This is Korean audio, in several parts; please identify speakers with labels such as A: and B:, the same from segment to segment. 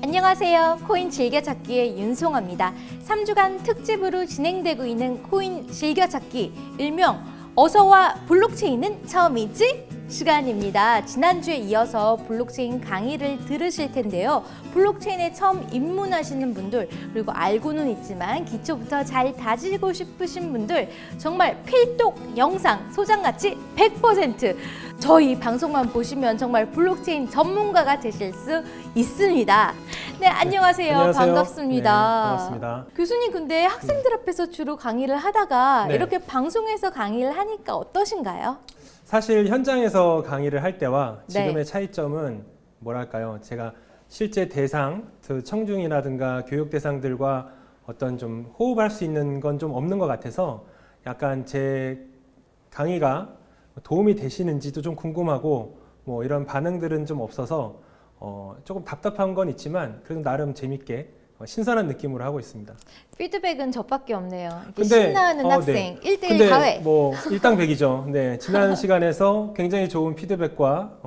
A: 안녕하세요. 코인 즐겨찾기의 윤송아입니다. 3주간 특집으로 진행되고 있는 코인 즐겨찾기, 일명 어서와 블록체인은 처음이지? 시간입니다. 지난주에 이어서 블록체인 강의를 들으실 텐데요. 블록체인에 처음 입문하시는 분들, 그리고 알고는 있지만 기초부터 잘 다지고 싶으신 분들, 정말 필독 영상 소장가치 100%! 저희 방송만 보시면 정말 블록체인 전문가가 되실 수 있습니다. 네, 안녕하세요.
B: 안녕하세요.
A: 반갑습니다.
B: 네, 반갑습니다.
A: 교수님, 근데 학생들 앞에서 주로 강의를 하다가
B: 네.
A: 이렇게 방송에서 강의를 하니까 어떠신가요?
B: 사실 현장에서 강의를 할 때와 지금의
A: 네.
B: 차이점은 뭐랄까요? 제가 실제 대상, 그 청중이라든가 교육 대상들과 어떤 좀 호흡할 수 있는 건 좀 없는 것 같아서 약간 제 강의가 도움이 되시는지도 좀 궁금하고 뭐 이런 반응들은 좀 없어서 조금 답답한 건 있지만 그래도 나름 재밌게 신선한 느낌으로 하고 있습니다.
A: 피드백은 저밖에 없네요. 이렇게
B: 근데,
A: 신나하는 학생,
B: 네.
A: 1대1
B: 근데
A: 가회.
B: 뭐 일당백이죠. 네, 지난 시간에서 굉장히 좋은 피드백과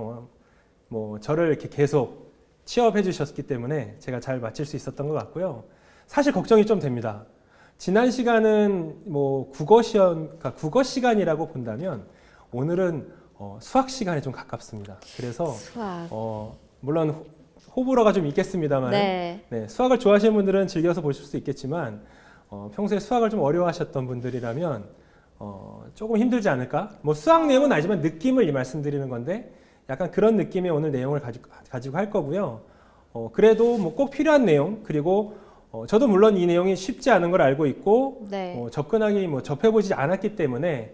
B: 뭐 저를 이렇게 계속 취업해 주셨기 때문에 제가 잘 마칠 수 있었던 것 같고요. 사실 걱정이 좀 됩니다. 지난 시간은 뭐 국어 시간이라고 본다면 오늘은 수학 시간에 좀 가깝습니다. 그래서
A: 수학.
B: 물론 호불호가 좀 있겠습니다만
A: 네.
B: 네, 수학을 좋아하시는 분들은 즐겨서 보실 수 있겠지만 평소에 수학을 좀 어려워하셨던 분들이라면 조금 힘들지 않을까? 뭐 수학 내용은 아니지만 느낌을 말씀드리는 건데 약간 그런 느낌의 오늘 내용을 가지고 할 거고요. 그래도 뭐 꼭 필요한 내용, 그리고 저도 물론 이 내용이 쉽지 않은 걸 알고 있고
A: 네.
B: 접근하기 접해보지 않았기 때문에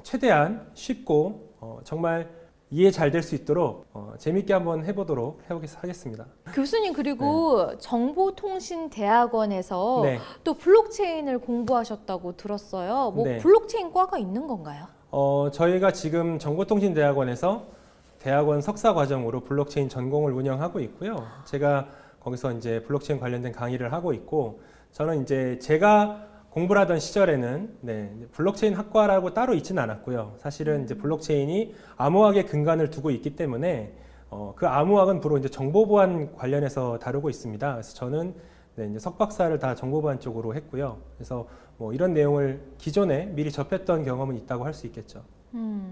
B: 최대한 쉽고 정말 이해 잘 될 수 있도록 재밌게 한번 해보도록 하겠습니다.
A: 교수님, 그리고 정보통신대학원에서
B: 네.
A: 또 블록체인을 공부하셨다고 들었어요. 뭐
B: 네.
A: 블록체인 과가 있는 건가요?
B: 저희가 지금 정보통신대학원에서 대학원 석사 과정으로 블록체인 전공을 운영하고 있고요. 제가 거기서 이제 블록체인 관련된 강의를 하고 있고, 저는 이제 제가 공부를 하던 시절에는 블록체인 학과라고 따로 있지는 않았고요. 사실은 이제 블록체인이 암호학의 근간을 두고 있기 때문에 그 암호학은 주로 이제 정보보안 관련해서 다루고 있습니다. 그래서 저는 이제 석박사를 다 정보보안 쪽으로 했고요. 그래서 뭐 이런 내용을 기존에 미리 접했던 경험은 있다고 할 수 있겠죠.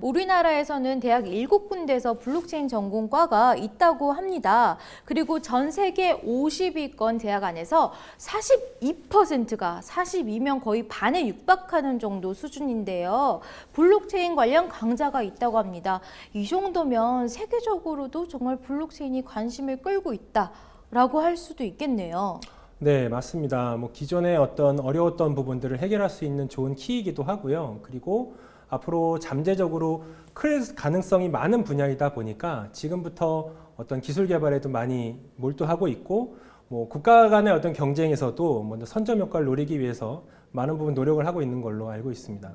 A: 우리나라에서는 대학 7군데에서 블록체인 전공과가 있다고 합니다. 그리고 전 세계 50위권 대학 안에서 42%가 42명, 거의 반에 육박하는 정도 수준인데요. 블록체인 관련 강좌가 있다고 합니다. 이 정도면 세계적으로도 정말 블록체인이 관심을 끌고 있다라고 할 수도 있겠네요.
B: 네, 맞습니다. 뭐 기존에 어떤 어려웠던 부분들을 해결할 수 있는 좋은 키이기도 하고요. 그리고 앞으로 잠재적으로 클 가능성이 많은 분야이다 보니까 지금부터 어떤 기술 개발에도 많이 몰두하고 있고, 뭐 국가 간의 어떤 경쟁에서도 먼저 선점 효과를 노리기 위해서 많은 부분 노력을 하고 있는 걸로 알고 있습니다.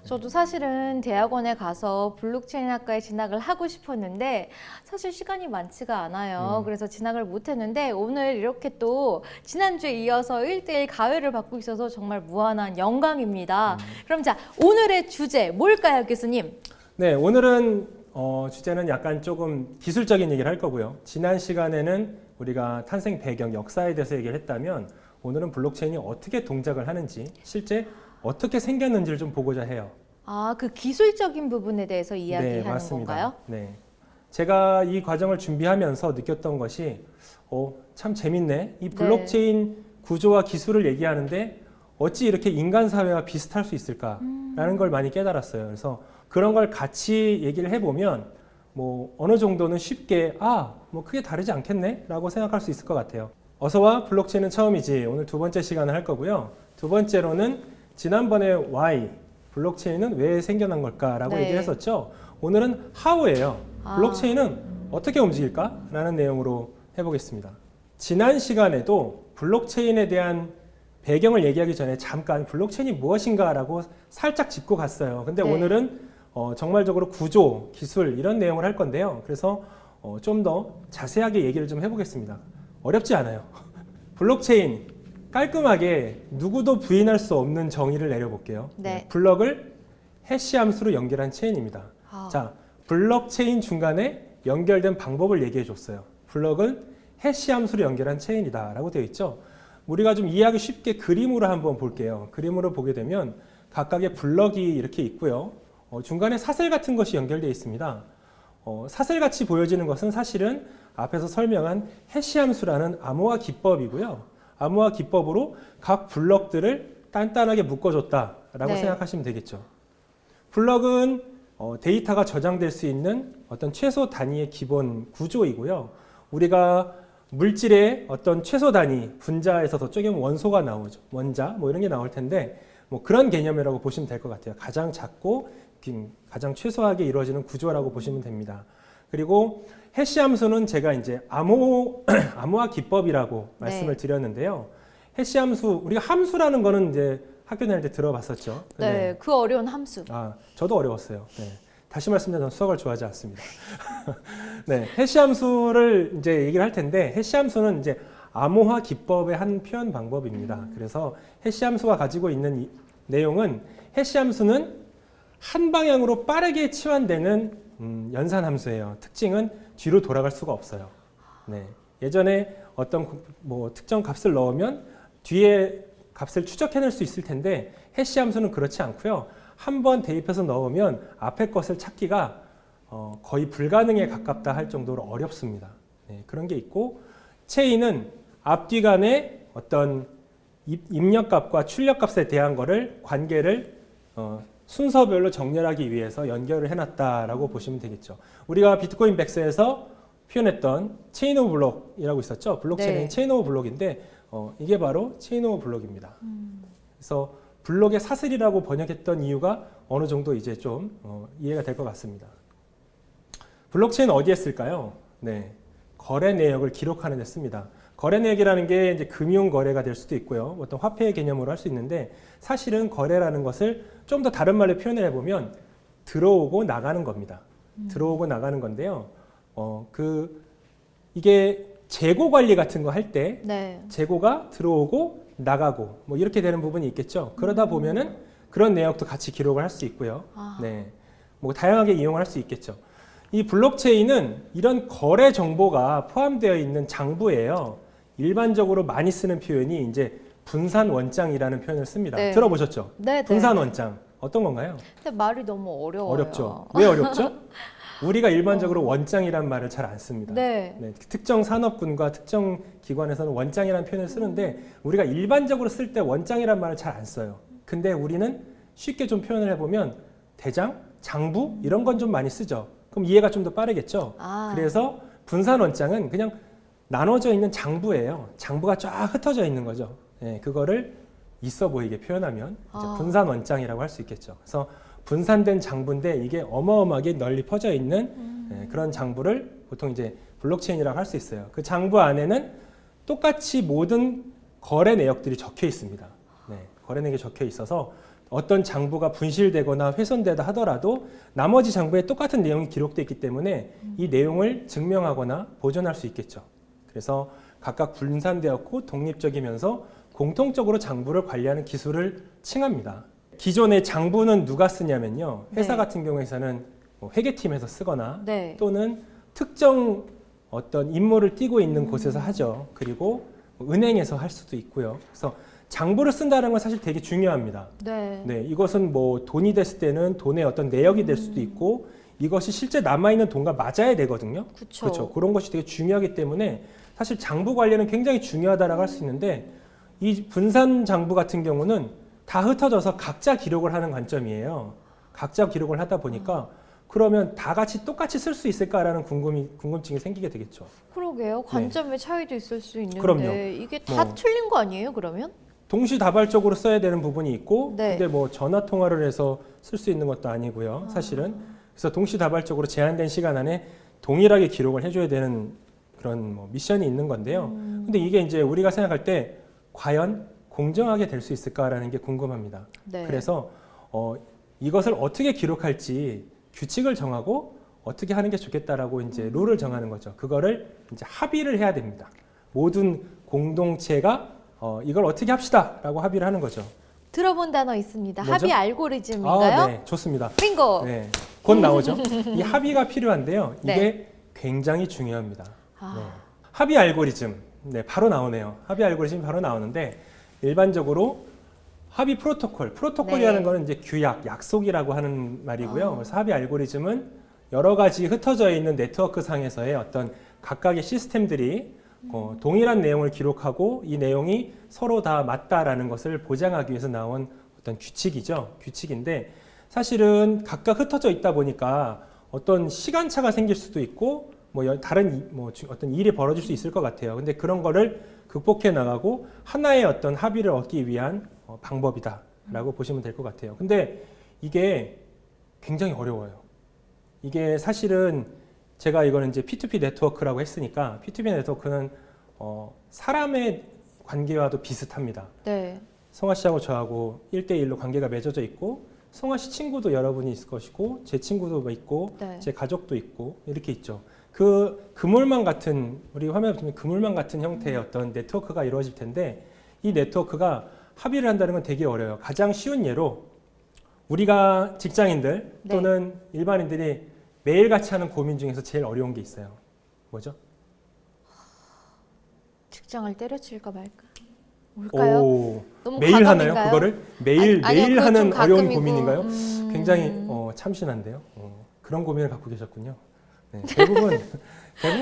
A: 저도 사실은 대학원에 가서 블록체인 학과에 진학을 하고 싶었는데 사실 시간이 많지가 않아요. 그래서 진학을 못했는데 오늘 이렇게 또 지난주에 이어서 1대1 가회를 받고 있어서 정말 무한한 영광입니다. 그럼 자, 오늘의 주제 뭘까요, 교수님?
B: 네, 오늘은 주제는 약간 조금 기술적인 얘기를 할 거고요. 지난 시간에는 우리가 탄생 배경, 역사에 대해서 얘기를 했다면 오늘은 블록체인이 어떻게 동작을 하는지, 실제 어떻게 생겼는지를 좀 보고자 해요.
A: 아, 그 기술적인 부분에 대해서 이야기하는
B: 맞습니다.
A: 건가요?
B: 네. 제가 이 과정을 준비하면서 느꼈던 것이 참 재밌네. 이 블록체인 구조와 기술을 얘기하는데 어찌 이렇게 인간 사회와 비슷할 수 있을까라는 걸 많이 깨달았어요. 그래서 그런 걸 같이 얘기를 해보면 뭐 어느 정도는 쉽게 뭐 크게 다르지 않겠네? 라고 생각할 수 있을 것 같아요. 어서와 블록체인은 처음이지. 오늘 두 번째 시간을 할 거고요. 두 번째로는 지난번에 why, 블록체인은 왜 생겨난 걸까라고 얘기를 했었죠. 오늘은 how예요. 블록체인은 어떻게 움직일까? 라는 내용으로 해보겠습니다. 지난 시간에도 블록체인에 대한 배경을 얘기하기 전에 잠깐 블록체인이 무엇인가라고 살짝 짚고 갔어요. 근데 오늘은 정말적으로 구조, 기술 이런 내용을 할 건데요. 그래서 좀 더 자세하게 얘기를 좀 해보겠습니다. 어렵지 않아요. 블록체인 깔끔하게 누구도 부인할 수 없는 정의를 내려볼게요.
A: 네.
B: 블럭을 해시 함수로 연결한 체인입니다. 자, 블록체인 중간에 연결된 방법을 얘기해 줬어요. 블럭은 해시 함수를 연결한 체인이다라고 되어 있죠. 우리가 좀 이해하기 쉽게 그림으로 한번 볼게요. 그림으로 보게 되면 각각의 블럭이 이렇게 있고요. 중간에 사슬 같은 것이 연결되어 있습니다. 사슬같이 보여지는 것은 사실은 앞에서 설명한 해시 함수라는 암호화 기법이고요. 암호화 기법으로 각 블럭들을 단단하게 묶어줬다라고
A: 네.
B: 생각하시면 되겠죠. 블럭은 데이터가 저장될 수 있는 어떤 최소 단위의 기본 구조이고요. 우리가 물질의 어떤 최소 단위, 분자에서 저쪽에 원소가 나오죠. 원자, 뭐 이런 게 나올 텐데, 뭐 그런 개념이라고 보시면 될 것 같아요. 가장 작고 가장 최소하게 이루어지는 구조라고 보시면 됩니다. 그리고 해시 함수는 제가 이제 암호화 기법이라고 말씀을 드렸는데요. 해시 함수, 우리가 함수라는 거는 이제 학교 다닐 때 들어봤었죠.
A: 네, 그 어려운 함수.
B: 저도 어려웠어요. 네. 다시 말씀드리면 수학을 좋아하지 않습니다. 네, 해시 함수를 이제 얘기를 할 텐데, 해시 함수는 이제 암호화 기법의 한 표현 방법입니다. 그래서 해시 함수가 가지고 있는 내용은, 해시 함수는 한 방향으로 빠르게 치환되는 연산 함수예요. 특징은 뒤로 돌아갈 수가 없어요. 네. 예전에 어떤 특정 값을 넣으면 뒤에 값을 추적해낼 수 있을 텐데, 해시 함수는 그렇지 않고요. 한번 대입해서 넣으면 앞에 것을 찾기가 거의 불가능에 가깝다 할 정도로 어렵습니다. 네, 그런 게 있고, 체인은 앞뒤 간의 어떤 입력값과 출력값에 대한 관계를 순서별로 정렬하기 위해서 연결을 해놨다라고 보시면 되겠죠. 우리가 비트코인 백스에서 표현했던 체인 오브 블록이라고 있었죠. 블록체인은
A: 네.
B: 체인 오브 블록인데 이게 바로 체인 오브 블록입니다. 그래서 블록의 사슬이라고 번역했던 이유가 어느 정도 이제 좀 이해가 될 것 같습니다. 블록체인은 어디에 쓸까요? 네, 거래 내역을 기록하는 데 씁니다. 거래 내역이라는 게 이제 금융 거래가 될 수도 있고요. 어떤 화폐의 개념으로 할 수 있는데, 사실은 거래라는 것을 좀 더 다른 말로 표현을 해보면 들어오고 나가는 겁니다. 들어오고 나가는 건데요. 이게 재고 관리 같은 거 할 때
A: 네.
B: 재고가 들어오고 나가고 뭐 이렇게 되는 부분이 있겠죠. 그러다 보면은 그런 내역도 같이 기록을 할 수 있고요. 네, 뭐 다양하게 이용을 할 수 있겠죠. 이 블록체인은 이런 거래 정보가 포함되어 있는 장부예요. 일반적으로 많이 쓰는 표현이 이제 분산 원장이라는 표현을 씁니다.
A: 네.
B: 들어보셨죠?
A: 네,
B: 분산 원장 어떤 건가요?
A: 근데 말이 너무 어려워요.
B: 어렵죠. 왜 어렵죠? 우리가 일반적으로 원장이란 말을 잘 안 씁니다.
A: 네.
B: 네, 특정 산업군과 특정 기관에서는 원장이라는 표현을 쓰는데, 우리가 일반적으로 쓸 때 원장이란 말을 잘 안 써요. 근데 우리는 쉽게 좀 표현을 해보면 대장, 장부 이런 건 좀 많이 쓰죠. 그럼 이해가 좀 더 빠르겠죠. 그래서 분산 원장은 그냥 나눠져 있는 장부예요. 장부가 쫙 흩어져 있는 거죠. 네, 그거를 있어 보이게 표현하면 이제 분산 원장이라고 할 수 있겠죠. 그래서 분산된 장부인데 이게 어마어마하게 널리 퍼져 있는 그런 장부를 보통 이제 블록체인이라고 할 수 있어요. 그 장부 안에는 똑같이 모든 거래 내역들이 적혀 있습니다. 네, 거래 내역이 적혀 있어서 어떤 장부가 분실되거나 훼손되다 하더라도 나머지 장부에 똑같은 내용이 기록되어 있기 때문에 이 내용을 증명하거나 보존할 수 있겠죠. 그래서 각각 분산되었고 독립적이면서 공통적으로 장부를 관리하는 기술을 칭합니다. 기존의 장부는 누가 쓰냐면요. 회사
A: 네.
B: 같은 경우에서는 회계팀에서 쓰거나
A: 네.
B: 또는 특정 어떤 임무를 띠고 있는 곳에서 하죠. 그리고 은행에서 할 수도 있고요. 그래서 장부를 쓴다는 건 사실 되게 중요합니다.
A: 네.
B: 네, 이것은 뭐 돈이 됐을 때는 돈의 어떤 내역이 될 수도 있고, 이것이 실제 남아있는 돈과 맞아야 되거든요. 그렇죠. 그런 것이 되게 중요하기 때문에 사실 장부 관리는 굉장히 중요하다라고 할 수 있는데, 이 분산 장부 같은 경우는 다 흩어져서 각자 기록을 하는 관점이에요. 각자 기록을 하다 보니까 그러면 다 같이 똑같이 쓸 수 있을까라는 궁금증이 생기게 되겠죠.
A: 그러게요. 관점의 차이도 있을 수 있는데
B: 그럼요.
A: 이게 다 틀린 거 아니에요, 그러면?
B: 동시다발적으로 써야 되는 부분이 있고,
A: 네.
B: 근데 뭐 전화 통화를 해서 쓸 수 있는 것도 아니고요, 사실은. 그래서 동시다발적으로 제한된 시간 안에 동일하게 기록을 해줘야 되는 그런 뭐 미션이 있는 건데요. 근데 이게 이제 우리가 생각할 때 과연 공정하게 될 수 있을까라는 게 궁금합니다.
A: 네.
B: 그래서 이것을 어떻게 기록할지 규칙을 정하고 어떻게 하는 게 좋겠다라고 이제 룰을 정하는 거죠. 그거를 이제 합의를 해야 됩니다. 모든 공동체가 이걸 어떻게 합시다라고 합의를 하는 거죠.
A: 들어본 단어 있습니다.
B: 뭐죠?
A: 합의 알고리즘인가요?
B: 네, 좋습니다.
A: 빙고.
B: 네, 곧 나오죠. 이 합의가 필요한데요. 이게
A: 네.
B: 굉장히 중요합니다.
A: 아.
B: 네. 합의 알고리즘, 네, 바로 나오네요. 합의 알고리즘이 바로 나오는데 일반적으로 합의 프로토콜이라는
A: 네.
B: 거는 이제 규약, 약속이라고 하는 말이고요. 그래서 합의 알고리즘은 여러 가지 흩어져 있는 네트워크 상에서의 어떤 각각의 시스템들이 동일한 내용을 기록하고 이 내용이 서로 다 맞다라는 것을 보장하기 위해서 나온 어떤 규칙이죠. 규칙인데 사실은 각각 흩어져 있다 보니까 어떤 시간차가 생길 수도 있고 다른 어떤 일이 벌어질 수 있을 것 같아요. 근데 그런 거를 극복해 나가고 하나의 어떤 합의를 얻기 위한 방법이다라고 보시면 될 것 같아요. 근데 이게 굉장히 어려워요. 이게 사실은 제가 이거는 이제 P2P 네트워크라고 했으니까 P2P 네트워크는 사람의 관계와도 비슷합니다.
A: 네.
B: 성화 씨하고 저하고 1대1로 관계가 맺어져 있고 성화 씨 친구도 여러분이 있을 것이고 제 친구도 있고
A: 네.
B: 제 가족도 있고 이렇게 있죠. 그 그물망 같은 우리 화면에 보면 그물망 같은 형태의 어떤 네트워크가 이루어질 텐데 이 네트워크가 합의를 한다는 건 되게 어려워요. 가장 쉬운 예로 우리가 직장인들
A: 네.
B: 또는 일반인들이 매일같이 하는 고민 중에서 제일 어려운 게 있어요. 뭐죠?
A: 직장을 때려칠까 말까. 뭘까요?
B: 오,
A: 너무
B: 매일 하나요?
A: 과감인가요?
B: 그거를 매일
A: 아니요,
B: 매일
A: 그건
B: 하는
A: 좀
B: 어려운
A: 가끔이고,
B: 고민인가요? 굉장히 참신한데요. 그런 고민을 갖고 계셨군요. 네, 대부분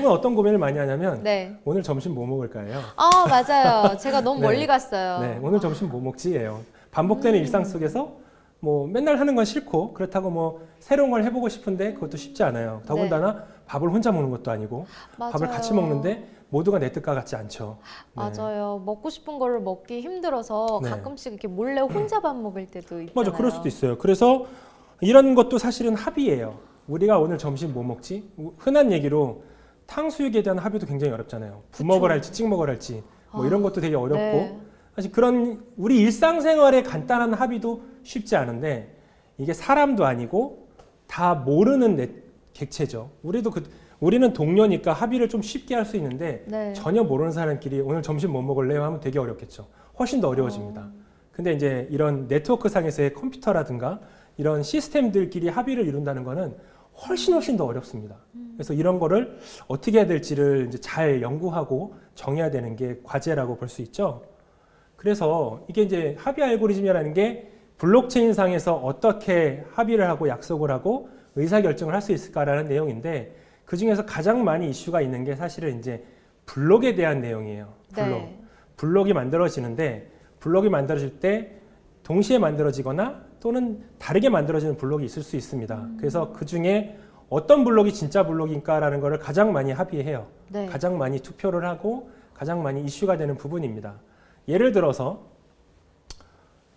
B: 어떤 고민을 많이 하냐면
A: 네.
B: 오늘 점심 뭐 먹을까요?
A: 맞아요. 제가 너무
B: 네.
A: 멀리 갔어요.
B: 네, 오늘 점심 뭐 먹지예요. 반복되는 일상 속에서 뭐 맨날 하는 건 싫고 그렇다고 뭐 새로운 걸 해보고 싶은데 그것도 쉽지 않아요. 더군다나 밥을 혼자 먹는 것도 아니고 밥을
A: 맞아요.
B: 같이 먹는데 모두가 내 뜻과 같지 않죠. 네.
A: 맞아요. 먹고 싶은 거를 먹기 힘들어서
B: 네.
A: 가끔씩 이렇게 몰래 혼자 밥 먹을 때도 있잖아요.
B: 맞아, 그럴 수도 있어요. 그래서 이런 것도 사실은 합의예요. 우리가 오늘 점심 뭐 먹지? 흔한 얘기로 탕수육에 대한 합의도 굉장히 어렵잖아요. 부먹을 할지 찍먹을 할지 뭐 이런 것도 되게 어렵고
A: 네.
B: 사실 그런 우리 일상생활의 간단한 합의도 쉽지 않은데 이게 사람도 아니고 다 모르는 객체죠. 우리는 동료니까 합의를 좀 쉽게 할 수 있는데
A: 네.
B: 전혀 모르는 사람끼리 오늘 점심 뭐 먹을래요? 하면 되게 어렵겠죠. 훨씬 더 어려워집니다. 근데 이제 이런 네트워크 상에서의 컴퓨터라든가 이런 시스템들끼리 합의를 이룬다는 거는 훨씬 더 어렵습니다. 그래서 이런 거를 어떻게 해야 될지를 이제 잘 연구하고 정해야 되는 게 과제라고 볼 수 있죠. 그래서 이게 이제 합의 알고리즘이라는 게 블록체인 상에서 어떻게 합의를 하고 약속을 하고 의사결정을 할 수 있을까라는 내용인데 그 중에서 가장 많이 이슈가 있는 게 사실은 이제 블록에 대한 내용이에요.
A: 네.
B: 블록이 만들어지는데 블록이 만들어질 때 동시에 만들어지거나 또는 다르게 만들어지는 블록이 있을 수 있습니다. 그래서 그 중에 어떤 블록이 진짜 블록인가라는 것을 가장 많이 합의해요.
A: 네.
B: 가장 많이 투표를 하고 가장 많이 이슈가 되는 부분입니다. 예를 들어서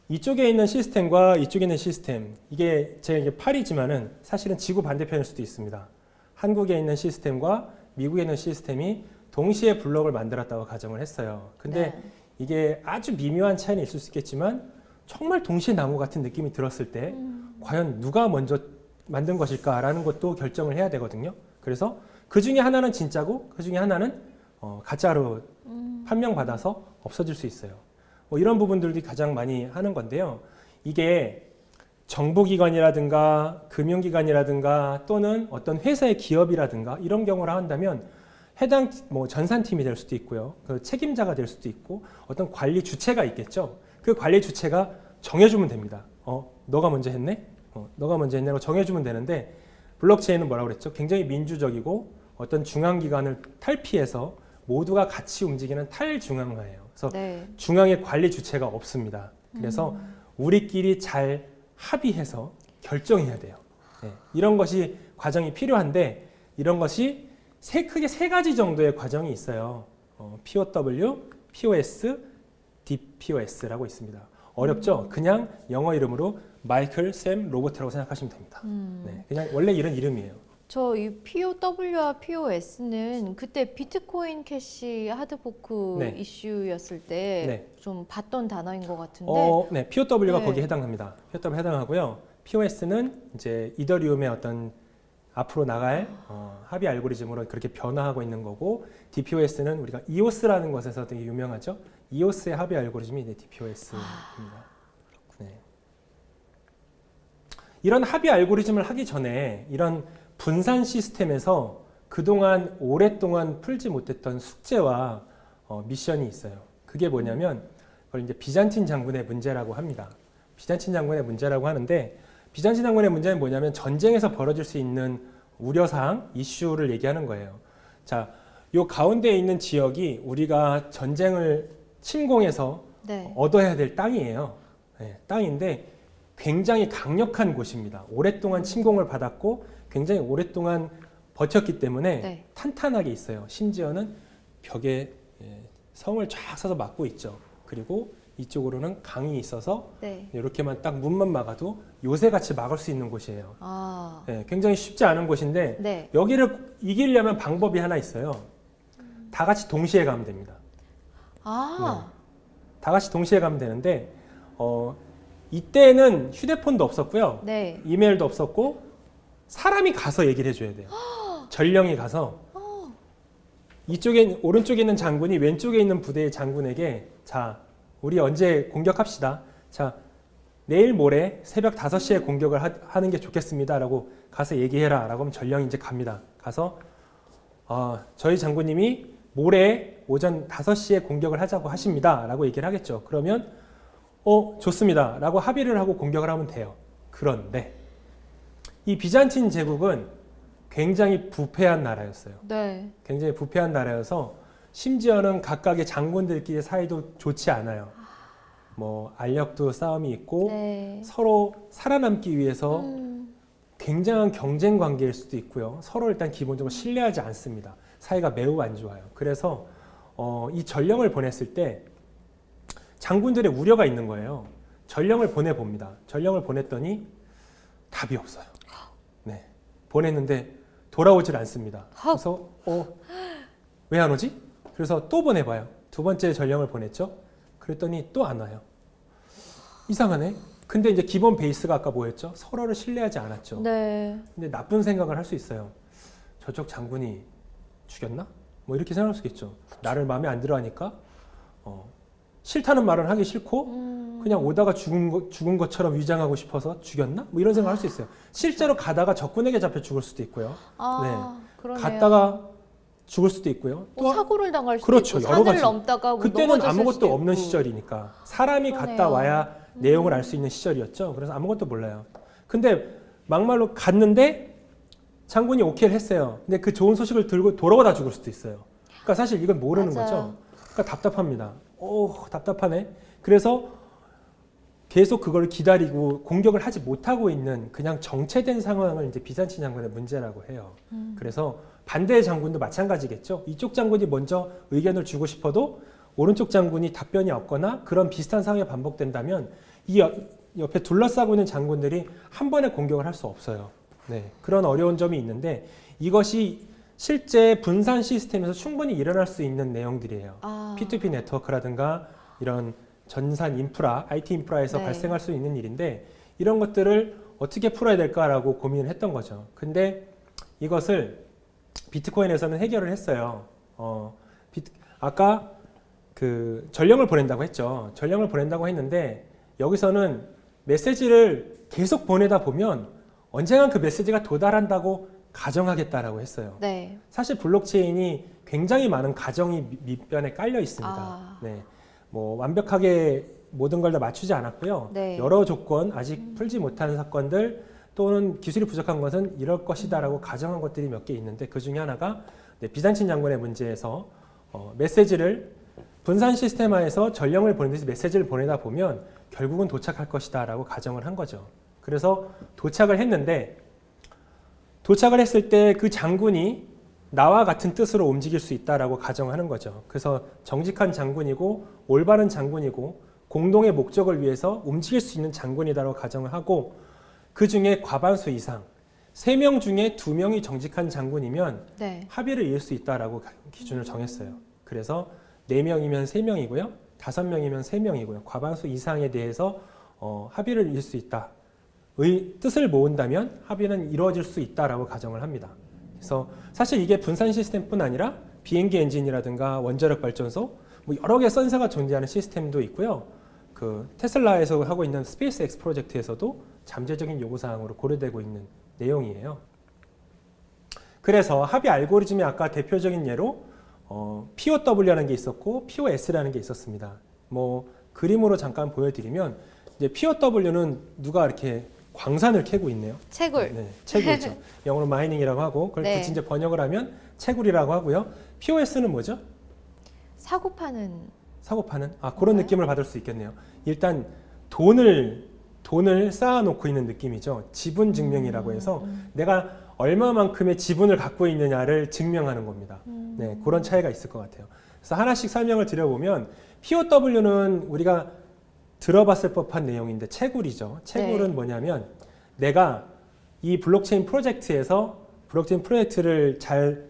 B: 이쪽에 있는 시스템과 이쪽에 있는 시스템, 이게 팔이지만은 사실은 지구 반대편일 수도 있습니다. 한국에 있는 시스템과 미국에 있는 시스템이 동시에 블록을 만들었다고 가정을 했어요. 근데
A: 네.
B: 이게 아주 미묘한 차이는 있을 수 있겠지만 정말 동시에 나온 것 같은 느낌이 들었을 때 과연 누가 먼저 만든 것일까라는 것도 결정을 해야 되거든요. 그래서 그 중에 하나는 진짜고 그 중에 하나는 가짜로 판명받아서 없어질 수 있어요. 뭐 이런 부분들이 가장 많이 하는 건데요. 이게 정보기관이라든가 금융기관이라든가 또는 어떤 회사의 기업이라든가 이런 경우를 한다면 해당 전산팀이 될 수도 있고요. 그 책임자가 될 수도 있고 어떤 관리 주체가 있겠죠. 그 관리 주체가 정해주면 됩니다. 너가 먼저 했네? 너가 먼저 했네라고 정해주면 되는데 블록체인은 뭐라고 그랬죠? 굉장히 민주적이고 어떤 중앙기관을 탈피해서 모두가 같이 움직이는 탈중앙화예요. 그래서
A: 네.
B: 중앙에 관리 주체가 없습니다. 그래서 우리끼리 잘 합의해서 결정해야 돼요. 네. 이런 것이 과정이 필요한데 이런 것이 크게 세 가지 정도의 과정이 있어요. POW, POS, DPoS라고 있습니다. 어렵죠? 그냥 영어 이름으로 마이클 샘 로버트라고 생각하시면 됩니다. 네, 그냥 원래 이런 이름이에요.
A: 저 이 POW와 POS는 그때 비트코인 캐시 하드포크
B: 네.
A: 이슈였을 때 좀 봤던 단어인 것 같은데.
B: 네, POW가
A: 네.
B: 거기에 해당합니다. POW 해당하고요. POS는 이제 이더리움의 어떤 앞으로 나갈 합의 알고리즘으로 그렇게 변화하고 있는 거고, DPoS는 우리가 EOS라는 것에서 되게 유명하죠. EOS의 합의 알고리즘이 이제 DPoS입니다. 네. 이런 합의 알고리즘을 하기 전에 이런 분산 시스템에서 그동안 오랫동안 풀지 못했던 숙제와 미션이 있어요. 그게 뭐냐면 그걸 이제 비잔틴 장군의 문제라고 합니다. 비잔틴 장군의 문제라고 하는데 비잔틴 장군의 문제는 뭐냐면 전쟁에서 벌어질 수 있는 우려사항, 이슈를 얘기하는 거예요. 자, 요 가운데에 있는 지역이 우리가 전쟁을 침공해서
A: 네.
B: 얻어야 될 땅이에요. 네, 땅인데 굉장히 강력한 곳입니다. 오랫동안 침공을 받았고 굉장히 오랫동안 버텼기 때문에
A: 네.
B: 탄탄하게 있어요. 심지어는 벽에 성을 쫙 써서 막고 있죠. 그리고 이쪽으로는 강이 있어서
A: 네.
B: 이렇게만 딱 문만 막아도 요새같이 막을 수 있는 곳이에요.
A: 아.
B: 네, 굉장히 쉽지 않은 곳인데
A: 네.
B: 여기를 이기려면 방법이 하나 있어요. 다 같이 동시에 가면 됩니다.
A: 아.
B: 다 같이 동시에 가면 되는데 이때는 휴대폰도 없었고요.
A: 네.
B: 이메일도 없었고 사람이 가서 얘기를 해줘야 돼요. 전령이 가서 이쪽에 오른쪽에 있는 장군이 왼쪽에 있는 부대의 장군에게 자 우리 언제 공격합시다. 자 내일 모레 새벽 5시에 공격을 하는 게 좋겠습니다. 라고 가서 얘기해라. 라고 하면 전령이 이제 갑니다. 가서 저희 장군님이 모레 오전 5시에 공격을 하자고 하십니다. 라고 얘기를 하겠죠. 그러면 좋습니다. 라고 합의를 하고 공격을 하면 돼요. 그런데 이 비잔틴 제국은 굉장히 부패한 나라였어요.
A: 네.
B: 굉장히 부패한 나라여서 심지어는 각각의 장군들끼리 사이도 좋지 않아요. 뭐 알력도 싸움이 있고
A: 네.
B: 서로 살아남기 위해서 굉장한 경쟁 관계일 수도 있고요. 서로 일단 기본적으로 신뢰하지 않습니다. 사이가 매우 안 좋아요. 그래서 이 전령을 보냈을 때 장군들의 우려가 있는 거예요. 전령을 보내봅니다. 전령을 보냈더니 답이 없어요. 네, 보냈는데 돌아오질 않습니다. 그래서 왜 안 오지? 그래서 또 보내봐요. 두 번째 전령을 보냈죠. 그랬더니 또 안 와요. 이상하네. 근데 이제 기본 베이스가 아까 뭐였죠? 서로를 신뢰하지 않았죠.
A: 네.
B: 근데 나쁜 생각을 할 수 있어요. 저쪽 장군이 죽였나? 뭐 이렇게 생각할 수 있겠죠. 나를 마음에 안 들어 하니까 싫다는 말은 하기 싫고 그냥 오다가 죽은 것처럼 위장하고 싶어서 죽였나? 뭐 이런 생각을 할 수 있어요. 실제로 가다가 적군에게 잡혀 죽을 수도 있고요.
A: 그러네요.
B: 갔다가 죽을 수도 있고요. 또
A: 사고를 당할 수도
B: 그렇죠.
A: 있고
B: 여러
A: 산을
B: 가지.
A: 넘다가
B: 그때는
A: 넘어졌을 수도
B: 아무것도 없는
A: 있고.
B: 시절이니까 사람이
A: 그러네요.
B: 갔다 와야 내용을 알 수 있는 시절이었죠. 그래서 아무것도 몰라요. 근데 막말로 갔는데 장군이 오케이를 했어요. 근데 그 좋은 소식을 들고 돌아오다 죽을 수도 있어요. 그러니까 사실 이건 모르는
A: 맞아요.
B: 거죠. 그러니까 답답합니다. 답답하네. 그래서 계속 그걸 기다리고 공격을 하지 못하고 있는 그냥 정체된 상황을 이제 비잔틴 장군의 문제라고 해요. 그래서 반대의 장군도 마찬가지겠죠. 이쪽 장군이 먼저 의견을 주고 싶어도 오른쪽 장군이 답변이 없거나 그런 비슷한 상황이 반복된다면 이 옆에 둘러싸고 있는 장군들이 한 번에 공격을 할 수 없어요. 네, 그런 어려운 점이 있는데 이것이 실제 분산 시스템에서 충분히 일어날 수 있는 내용들이에요. P2P 네트워크라든가 이런 전산 인프라, IT 인프라에서
A: 네.
B: 발생할 수 있는 일인데 이런 것들을 어떻게 풀어야 될까라고 고민을 했던 거죠. 근데 이것을 비트코인에서는 해결을 했어요. 아까 그 전령을 보낸다고 했죠. 전령을 보낸다고 했는데 여기서는 메시지를 계속 보내다 보면 언젠간 그 메시지가 도달한다고 가정하겠다라고 했어요.
A: 네.
B: 사실 블록체인이 굉장히 많은 가정이 밑변에 깔려 있습니다. 네. 뭐 완벽하게 모든 걸 다 맞추지 않았고요.
A: 네.
B: 여러 조건, 아직 풀지 못한 사건들 또는 기술이 부족한 것은 이럴 것이다라고 가정한 것들이 몇 개 있는데 그 중에 하나가 비잔틴 장군의 문제에서 메시지를 분산 시스템화에서 전령을 보내듯이 메시지를 보내다 보면 결국은 도착할 것이다라고 가정을 한 거죠. 그래서 도착을 했는데 도착을 했을 때 그 장군이 나와 같은 뜻으로 움직일 수 있다라고 가정하는 거죠. 그래서 정직한 장군이고 올바른 장군이고 공동의 목적을 위해서 움직일 수 있는 장군이다라고 가정을 하고 그 중에 과반수 이상 3명 중에 2명이 정직한 장군이면
A: 네.
B: 합의를 이을 수 있다라고 기준을 정했어요. 그래서 4명이면 3명이고요. 5명이면 3명이고요. 과반수 이상에 대해서 합의를 이을 수 있다. 뜻을 모은다면 합의는 이루어질 수 있다라고 가정을 합니다. 그래서 사실 이게 분산 시스템뿐 아니라 비행기 엔진이라든가 원자력 발전소 뭐 여러 개의 선사가 존재하는 시스템도 있고요. 그 테슬라에서 하고 있는 스페이스 X 프로젝트에서도 잠재적인 요구사항으로 고려되고 있는 내용이에요. 그래서 합의 알고리즘이 아까 대표적인 예로 POW라는 게 있었고 POS라는 게 있었습니다. 뭐 그림으로 잠깐 보여드리면 이제 POW는 누가 이렇게 광산을 캐고 있네요.
A: 채굴.
B: 네, 채굴이죠. 영어로 마이닝이라고 하고 그걸
A: 네.
B: 굳이 이제 번역을 하면 채굴이라고 하고요. POS는 뭐죠?
A: 사고 파는.
B: 사고 파는? 그런
A: 네.
B: 느낌을 받을 수 있겠네요. 일단 돈을 쌓아놓고 있는 느낌이죠. 지분 증명이라고 해서 내가 얼마만큼의 지분을 갖고 있느냐를 증명하는 겁니다. 네, 그런 차이가 있을 것 같아요. 그래서 하나씩 설명을 드려보면 POW는 우리가 들어봤을 법한 내용인데 채굴이죠. 채굴은
A: 네.
B: 뭐냐면 내가 이 블록체인 프로젝트에서 블록체인 프로젝트를 잘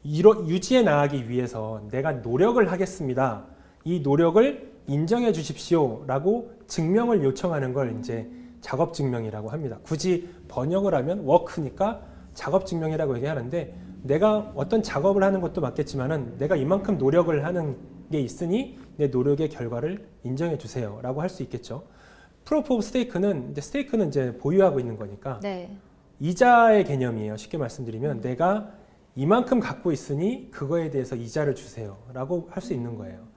B: 유지해 나가기 위해서 내가 노력을 하겠습니다. 이 노력을 인정해 주십시오라고 증명을 요청하는 걸 이제 작업 증명이라고 합니다. 굳이 번역을 하면 워크니까 작업 증명이라고 얘기하는데 내가 어떤 작업을 하는 것도 맞겠지만은 내가 이만큼 노력을 하는 게 있으니 내 노력의 결과를 인정해 주세요라고 할 수 있겠죠. 프로프 오브 스테이크는 이제 보유하고 있는 거니까
A: 네.
B: 이자의 개념이에요. 쉽게 말씀드리면 내가 이만큼 갖고 있으니 그거에 대해서 이자를 주세요라고 할 수 있는 거예요.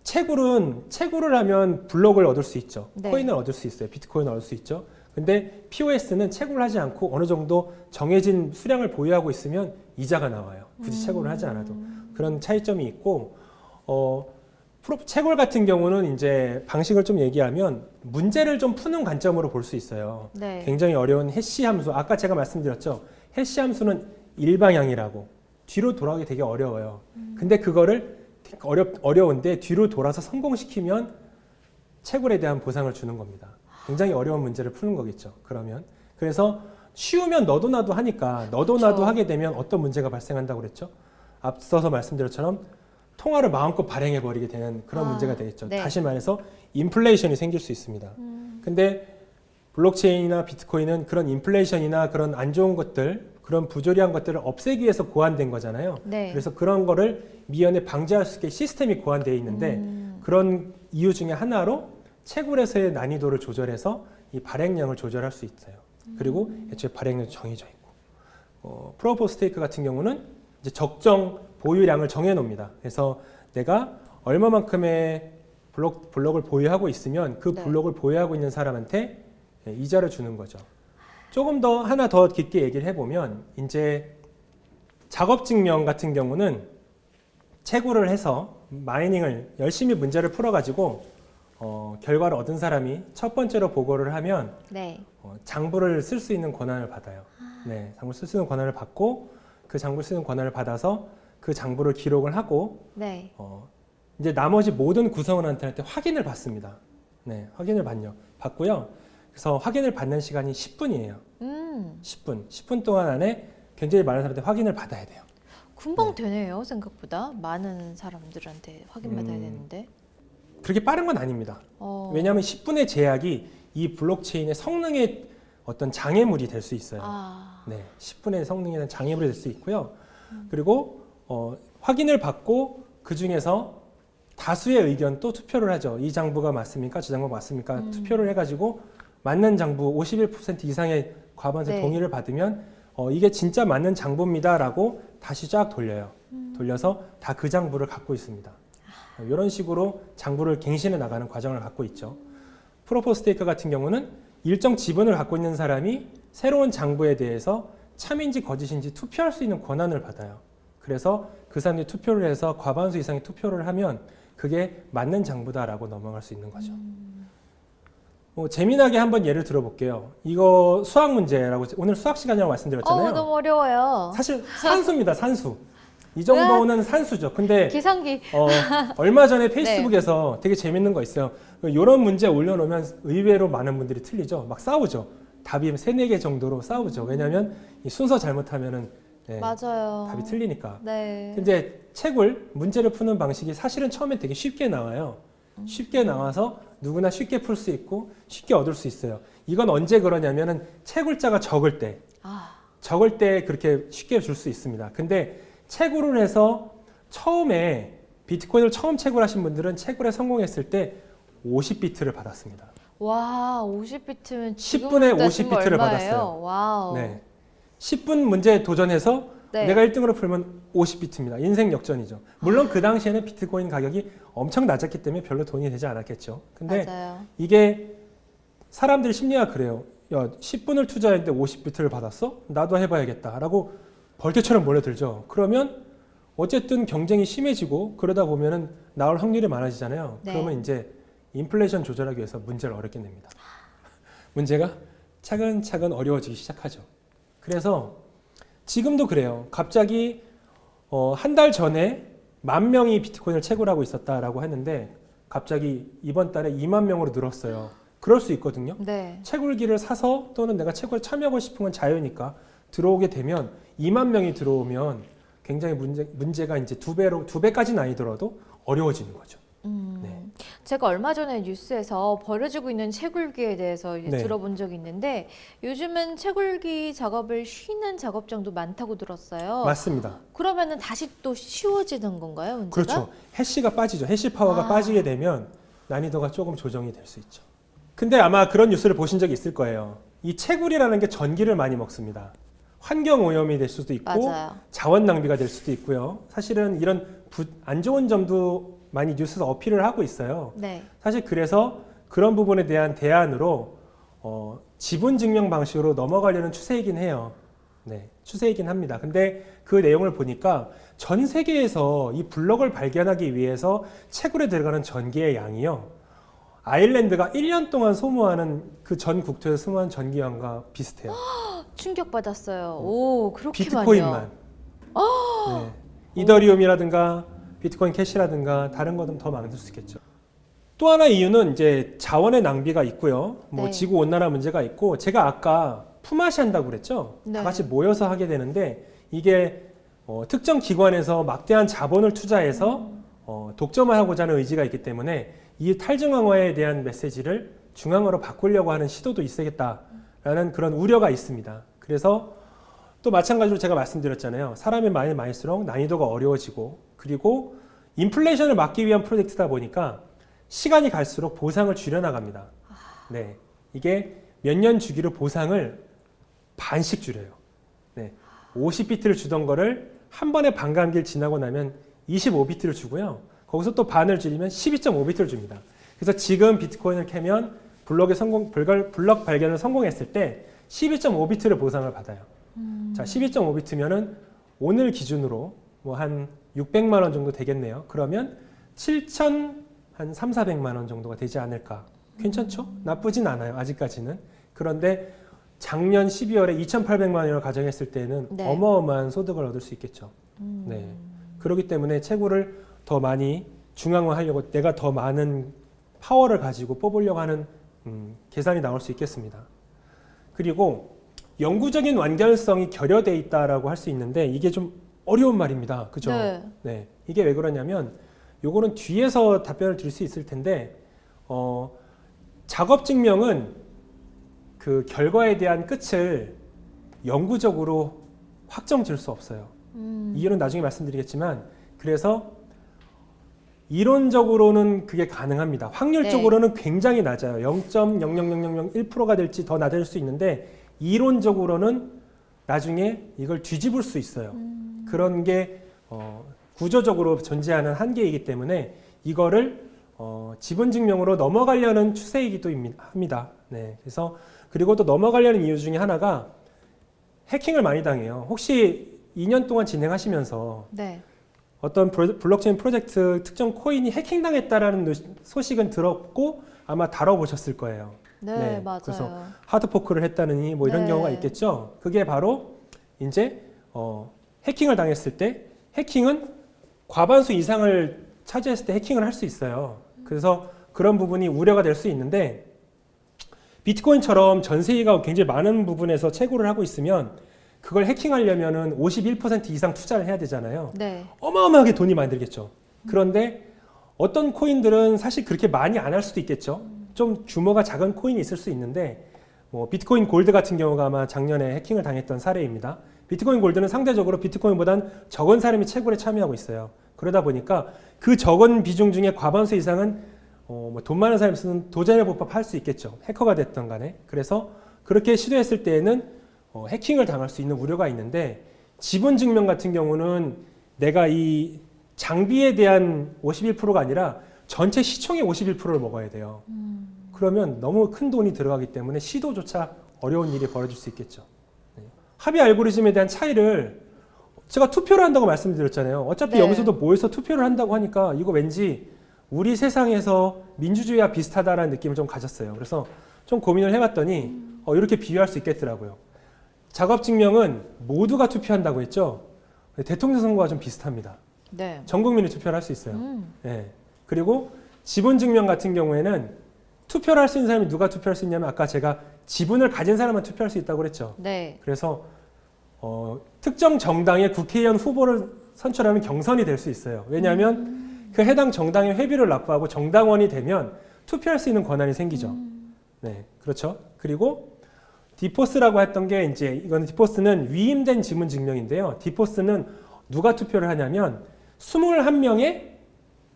B: 채굴을 하면 블록을 얻을 수 있죠.
A: 네.
B: 코인을 얻을 수 있어요. 비트코인을 얻을 수 있죠. 근데 POS는 채굴을 하지 않고 어느 정도 정해진 수량을 보유하고 있으면 이자가 나와요. 굳이 채굴을 하지 않아도. 그런 차이점이 있고 채굴 같은 경우는 이제 방식을 좀 얘기하면 문제를 좀 푸는 관점으로 볼 수 있어요.
A: 네.
B: 굉장히 어려운 해시 함수. 아까 제가 말씀드렸죠. 해시 함수는 일방향이라고. 뒤로 돌아가기 되게 어려워요. 근데 그거를 어려운데 뒤로 돌아서 성공시키면 채굴에 대한 보상을 주는 겁니다. 굉장히 어려운 문제를 푸는 거겠죠. 그래서 쉬우면 너도 나도 하니까 너도
A: 그렇죠.
B: 나도 하게 되면 어떤 문제가 발생한다고 그랬죠? 앞서서 말씀드린 것처럼 통화를 마음껏 발행해 버리게 되는 그런 문제가 되겠죠.
A: 네.
B: 다시 말해서 인플레이션이 생길 수 있습니다. 근데 블록체인이나 비트코인은 그런 인플레이션이나 그런 안 좋은 것들, 그런 부조리한 것들을 없애기 위해서 고안된 거잖아요.
A: 네.
B: 그래서 그런 거를 미연에 방지할 수 있게 시스템이 고안되어 있는데 그런 이유 중에 하나로 채굴에서의 난이도를 조절해서 이 발행량을 조절할 수 있어요. 그리고 애초에 발행량도 정해져 있고 프로프 오브 스테이크 같은 경우는 이제 적정 보유량을 정해 놓습니다. 그래서 내가 얼마만큼의 블록을 보유하고 있으면 그
A: 네.
B: 블록을 보유하고 있는 사람한테 이자를 주는 거죠. 조금 더 하나 더 깊게 얘기를 해보면 이제 작업 증명 같은 경우는 채굴을 해서 마이닝을 열심히 문제를 풀어가지고 결과를 얻은 사람이 첫 번째로 보고를 하면
A: 네.
B: 장부를 쓸 수 있는 권한을 받아요. 네, 장부 쓸 수 있는 권한을 받고 그 장부 쓰는 권한을 받아서 그 장부를 기록을 하고
A: 네.
B: 이제 나머지 모든 구성원한테 확인을 받습니다. 네, 확인을 받고요. 그래서 확인을 받는 시간이 10분이에요. 10분 동안 안에 굉장히 많은 사람한테 확인을 받아야 돼요.
A: 금방 되네요. 생각보다 많은 사람들한테 확인받아야 되는데.
B: 그렇게 빠른 건 아닙니다. 왜냐하면 10분의 제약이 이 블록체인의 성능에 어떤 장애물이 될 수 있어요. 네, 10분의 성능에 대한 장애물이 될 수 있고요. 그리고 확인을 받고 그 중에서 다수의 의견 또 투표를 하죠. 이 장부가 맞습니까? 저 장부가 맞습니까? 투표를 해가지고 맞는 장부 51% 이상의 과반수
A: 네.
B: 동의를 받으면 이게 진짜 맞는 장부입니다라고 다시 쫙 돌려요. 돌려서 다 그 장부를 갖고 있습니다. 이런 식으로 장부를 갱신해 나가는 과정을 갖고 있죠. 프로프 스테이크 같은 경우는 일정 지분을 갖고 있는 사람이 새로운 장부에 대해서 참인지 거짓인지 투표할 수 있는 권한을 받아요. 그래서 그 사람들이 투표를 해서 과반수 이상의 투표를 하면 그게 맞는 장부다라고 넘어갈 수 있는 거죠. 재미나게 한번 예를 들어볼게요. 이거 수학 문제라고 오늘 수학 시간이라고 말씀드렸잖아요.
A: 너무 어려워요.
B: 사실 산수입니다. 산수. 이 정도는 산수죠. 근데
A: 계산기.
B: 얼마 전에 페이스북에서 되게 재밌는 거 있어요. 이런 문제 올려놓으면 의외로 많은 분들이 틀리죠. 막 싸우죠. 답이 3, 4개 정도로 싸우죠. 왜냐하면 이 순서 잘못하면은
A: 맞아요.
B: 답이 틀리니까.
A: 네.
B: 근데 채굴 문제를 푸는 방식이 사실은 처음에 되게 쉽게 나와요. 쉽게 나와서 누구나 쉽게 풀 수 있고 쉽게 얻을 수 있어요. 이건 언제 그러냐면은 채굴자가 적을 때 그렇게 쉽게 줄 수 있습니다. 근데 채굴을 해서 처음에 비트코인을 처음 채굴하신 분들은 채굴에 성공했을 때 50비트를 받았습니다.
A: 와, 50비트면
B: 10분에 50비트를 받았어요.
A: 와우.
B: 네. 10분 문제 도전해서
A: 네.
B: 내가 1등으로 풀면 50비트입니다. 인생 역전이죠. 물론 그 당시에는 비트코인 가격이 엄청 낮았기 때문에 별로 돈이 되지 않았겠죠. 근데
A: 맞아요.
B: 이게 사람들 심리가 그래요. 야, 10분을 투자했는데 50비트를 받았어? 나도 해봐야겠다라고 벌떼처럼 몰려들죠. 그러면 어쨌든 경쟁이 심해지고 그러다 보면은 나올 확률이 많아지잖아요.
A: 네.
B: 그러면 이제 인플레이션 조절하기 위해서 문제를 어렵게 냅니다. 문제가 차근차근 어려워지기 시작하죠. 그래서 지금도 그래요. 갑자기 한 달 전에 10,000명이 비트코인을 채굴하고 있었다라고 했는데 갑자기 이번 달에 2만 명으로 늘었어요. 그럴 수 있거든요.
A: 네.
B: 채굴기를 사서 또는 내가 채굴에 참여하고 싶은 건 자유니까 들어오게 되면 2만 명이 들어오면 굉장히 문제가 이제 두 배까지는 아니더라도 어려워지는 거죠. 네.
A: 제가 얼마 전에 뉴스에서 벌어지고 있는 채굴기에 대해서 이제
B: 네.
A: 들어본 적이 있는데 요즘은 채굴기 작업을 쉬는 작업장도 많다고 들었어요.
B: 맞습니다.
A: 그러면은 다시 또 쉬워지는 건가요, 문제가?
B: 그렇죠. 해시가 빠지죠. 해시 파워가 빠지게 되면 난이도가 조금 조정이 될 수 있죠. 근데 아마 그런 뉴스를 보신 적이 있을 거예요. 이 채굴이라는 게 전기를 많이 먹습니다. 환경 오염이 될 수도 있고
A: 맞아요.
B: 자원 낭비가 될 수도 있고요. 사실은 이런 안 좋은 점도 많이 뉴스에서 어필을 하고 있어요.
A: 네.
B: 사실 그래서 그런 부분에 대한 대안으로 지분 증명 방식으로 넘어가려는 추세이긴 해요. 네, 추세이긴 합니다. 근데 그 내용을 보니까 전 세계에서 이 블럭을 발견하기 위해서 채굴에 들어가는 전기의 양이요. 아일랜드가 1년 동안 소모하는 그 전 국토에서 소모한 전기량과 비슷해요.
A: 충격받았어요. 오, 그렇게
B: 비트코인만.
A: 많이요.
B: 네. 이더리움이라든가 비트코인 캐시라든가 다른 것은 더 많을 수 있겠죠. 또 하나 이유는 이제 자원의 낭비가 있고요. 뭐
A: 네.
B: 지구 온난화 문제가 있고 제가 아까 품앗이 한다고 그랬죠.
A: 네.
B: 다 같이 모여서 하게 되는데 이게 특정 기관에서 막대한 자본을 투자해서 독점하고자 하는 의지가 있기 때문에 이 탈중앙화에 대한 메시지를 중앙화로 바꾸려고 하는 시도도 있겠다라는 그런 우려가 있습니다. 그래서 또 마찬가지로 제가 말씀드렸잖아요. 사람이 많이 많을수록 난이도가 어려워지고 그리고 인플레이션을 막기 위한 프로젝트다 보니까 시간이 갈수록 보상을 줄여나갑니다. 네, 이게 몇 년 주기로 보상을 반씩 줄여요. 네, 50비트를 주던 거를 한 번에 반감기를 지나고 나면 25비트를 주고요. 거기서 또 반을 줄이면 12.5비트를 줍니다. 그래서 지금 비트코인을 캐면 블럭 발견을 성공했을 때 12.5비트를 보상을 받아요. 자, 12.5비트면은 오늘 기준으로 뭐 한 600만 원 정도 되겠네요. 그러면 7,300만 원 정도가 되지 않을까. 괜찮죠? 나쁘진 않아요. 아직까지는. 그런데 작년 12월에 2,800만 원을 가정했을 때는
A: 네.
B: 어마어마한 소득을 얻을 수 있겠죠. 네. 그렇기 때문에 채굴을 더 많이 중앙화하려고 내가 더 많은 파워를 가지고 뽑으려고 하는 계산이 나올 수 있겠습니다. 그리고 영구적인 완결성이 결여돼 있다라고 할 수 있는데 이게 좀 어려운 말입니다. 그죠?
A: 네.
B: 네. 이게 왜 그러냐면 요거는 뒤에서 답변을 드릴 수 있을 텐데 작업 증명은 그 결과에 대한 끝을 영구적으로 확정 지을 수 없어요. 이유는 나중에 말씀드리겠지만 그래서 이론적으로는 그게 가능합니다. 확률적으로는 굉장히 낮아요. 0.00001%가 될지 더 낮을 수 있는데 이론적으로는 나중에 이걸 뒤집을 수 있어요. 그런 게 구조적으로 존재하는 한계이기 때문에 이거를 지분 증명으로 넘어가려는 추세이기도 합니다. 네, 그래서 그리고 또 넘어가려는 이유 중에 하나가 해킹을 많이 당해요. 혹시 2년 동안 진행하시면서
A: 네.
B: 어떤 블록체인 프로젝트 특정 코인이 해킹당했다라는 소식은 들었고 아마 다뤄보셨을 거예요.
A: 네, 맞아요.
B: 그래서 하드포크를 했다느니 뭐 이런
A: 네.
B: 경우가 있겠죠. 그게 바로 이제 해킹을 당했을 때 해킹은 과반수 이상을 차지했을 때 해킹을 할 수 있어요. 그래서 그런 부분이 우려가 될 수 있는데 비트코인처럼 전 세계가 굉장히 많은 부분에서 채굴을 하고 있으면 그걸 해킹하려면은 51% 이상 투자를 해야 되잖아요.
A: 네.
B: 어마어마하게 돈이 많이 들겠죠. 그런데 어떤 코인들은 사실 그렇게 많이 안 할 수도 있겠죠. 좀 규모가 작은 코인이 있을 수 있는데 뭐 비트코인 골드 같은 경우가 아마 작년에 해킹을 당했던 사례입니다. 비트코인 골드는 상대적으로 비트코인보단 적은 사람이 채굴에 참여하고 있어요. 그러다 보니까 그 적은 비중 중에 과반수 이상은 뭐 돈 많은 사람이 쓰는 도전해볼 법 할 수 있겠죠. 해커가 됐던 간에. 그래서 그렇게 시도했을 때에는 해킹을 당할 수 있는 우려가 있는데 지분 증명 같은 경우는 내가 이 장비에 대한 51%가 아니라 전체 시총의 51%를 먹어야 돼요. 그러면 너무 큰 돈이 들어가기 때문에 시도조차 어려운 일이 벌어질 수 있겠죠. 네. 합의 알고리즘에 대한 차이를 제가 투표를 한다고 말씀드렸잖아요. 어차피
A: 네.
B: 여기서도 모여서 투표를 한다고 하니까 이거 왠지 우리 세상에서 민주주의와 비슷하다라는 느낌을 좀 가졌어요. 그래서 좀 고민을 해봤더니 이렇게 비유할 수 있겠더라고요. 작업증명은 모두가 투표한다고 했죠. 대통령 선거와 좀 비슷합니다.
A: 네.
B: 전 국민이 투표를 할 수 있어요. 네. 그리고 지분증명 같은 경우에는 투표를 할 수 있는 사람이 누가 투표할 수 있냐면 아까 제가 지분을 가진 사람만 투표할 수 있다고 그랬죠.
A: 네.
B: 그래서 특정 정당의 국회의원 후보를 선출하는 경선이 될 수 있어요. 왜냐하면 그 해당 정당의 회비를 납부하고 정당원이 되면 투표할 수 있는 권한이 생기죠. 네, 그렇죠. 그리고 디포스라고 했던 게 이제 이거는 디포스는 위임된 지분 증명인데요. 디포스는 누가 투표를 하냐면 21명의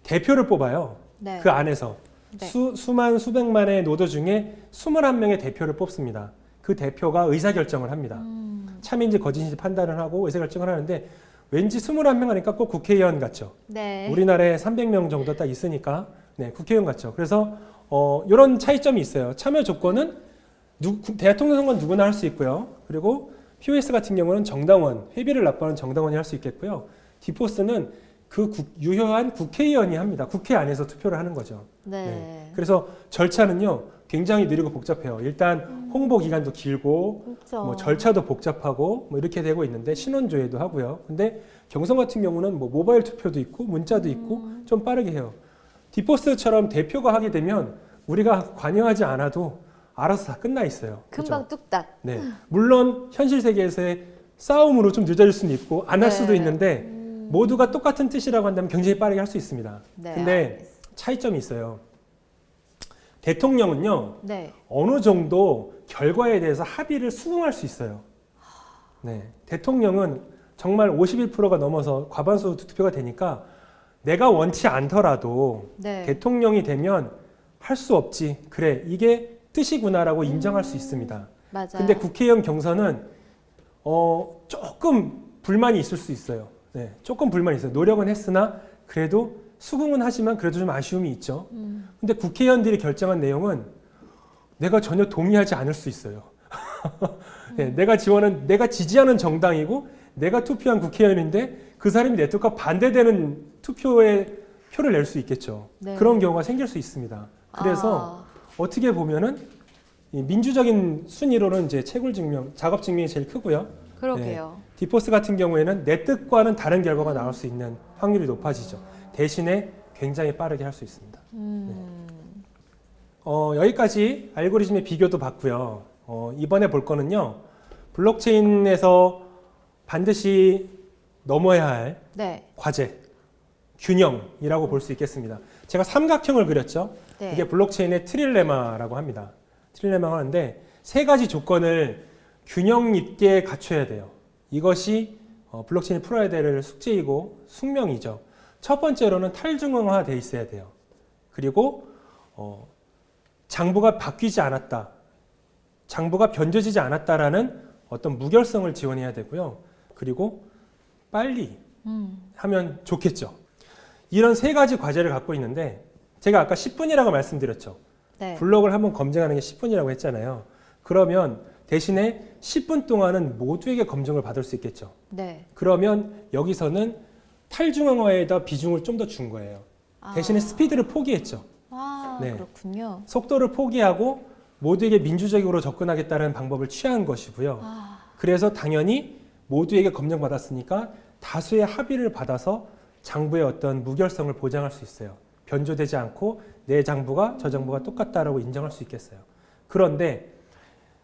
B: 대표를 뽑아요.
A: 네.
B: 그 안에서
A: 네.
B: 수만 수백만의 노조 중에 21명의 대표를 뽑습니다. 그 대표가 의사결정을 합니다. 참인지 거짓인지 판단을 하고 의사결정을 하는데 왠지 21명 하니까 꼭 국회의원 같죠.
A: 네.
B: 우리나라에 300명 정도 딱 있으니까 네, 국회의원 같죠. 그래서 이런 차이점이 있어요. 참여 조건은 대통령 선거는 누구나 할 수 있고요. 그리고 POS 같은 경우는 정당원, 회비를 납부하는 정당원이 할 수 있겠고요. 디포스는 그 유효한 국회의원이 합니다. 국회 안에서 투표를 하는 거죠.
A: 네.
B: 네. 그래서 절차는요 굉장히 느리고 복잡해요. 일단 홍보 기간도 길고
A: 그렇죠.
B: 뭐 절차도 복잡하고 뭐 이렇게 되고 있는데 신원조회도 하고요. 근데 경선 같은 경우는 뭐 모바일 투표도 있고 문자도 있고 좀 빠르게 해요. 디포스처럼 대표가 하게 되면 우리가 관여하지 않아도 알아서 다 끝나 있어요.
A: 금방
B: 그렇죠?
A: 뚝딱.
B: 네. 물론 현실 세계에서의 싸움으로 좀 늦어질 수는 있고 안 할
A: 네.
B: 수도 있는데 모두가 똑같은 뜻이라고 한다면 굉장히 빠르게 할 수 있습니다.
A: 네.
B: 근데 차이점이 있어요. 대통령은요.
A: 네.
B: 어느 정도 결과에 대해서 합의를 수긍할 수 있어요. 네. 대통령은 정말 51%가 넘어서 과반수 투표가 되니까 내가 원치 않더라도
A: 네.
B: 대통령이 되면 할 수 없지. 그래, 이게 뜻이구나라고 인정할 수 있습니다.
A: 맞아요.
B: 근데 국회의원 경선은 조금 불만이 있을 수 있어요. 네, 조금 불만이 있어요. 노력은 했으나 그래도 수긍은 하지만 그래도 좀 아쉬움이 있죠. 근데 국회의원들이 결정한 내용은 내가 전혀 동의하지 않을 수 있어요. 네, 내가 지지하는 정당이고 내가 투표한 국회의원인데 그 사람이 내 뜻과 반대되는 투표에 표를 낼 수 있겠죠.
A: 네.
B: 그런 경우가 생길 수 있습니다. 그래서 어떻게 보면은 이 민주적인 순위로는 이제 채굴 증명, 작업 증명이 제일 크고요.
A: 그러게요.
B: 디포스 같은 경우에는 내 뜻과는 다른 결과가 나올 수 있는 확률이 높아지죠. 대신에 굉장히 빠르게 할 수 있습니다. 여기까지 알고리즘의 비교도 봤고요. 이번에 볼 거는요. 블록체인에서 반드시 넘어야 할
A: 네.
B: 과제, 균형이라고 볼 수 있겠습니다. 제가 삼각형을 그렸죠.
A: 네.
B: 이게 블록체인의 트릴레마라고 합니다. 트릴레마가 하는데 세 가지 조건을 균형 있게 갖춰야 돼요. 이것이 블록체인이 풀어야 될 숙제이고 숙명이죠. 첫 번째로는 탈중앙화되어 있어야 돼요. 그리고 장부가 바뀌지 않았다. 장부가 변조되지 않았다라는 어떤 무결성을 지원해야 되고요. 그리고 빨리 하면 좋겠죠. 이런 세 가지 과제를 갖고 있는데 제가 아까 10분이라고 말씀드렸죠.
A: 네.
B: 블록을 한번 검증하는 게 10분이라고 했잖아요. 그러면 대신에 10분 동안은 모두에게 검증을 받을 수 있겠죠.
A: 네.
B: 그러면 여기서는 탈중앙화에다 비중을 좀 더 준 거예요. 대신에 스피드를 포기했죠. 네.
A: 그렇군요.
B: 속도를 포기하고 모두에게 민주적으로 접근하겠다는 방법을 취한 것이고요. 그래서 당연히 모두에게 검증받았으니까 다수의 합의를 받아서 장부의 어떤 무결성을 보장할 수 있어요. 변조되지 않고 내 장부가 저 장부가 똑같다라고 인정할 수 있겠어요. 그런데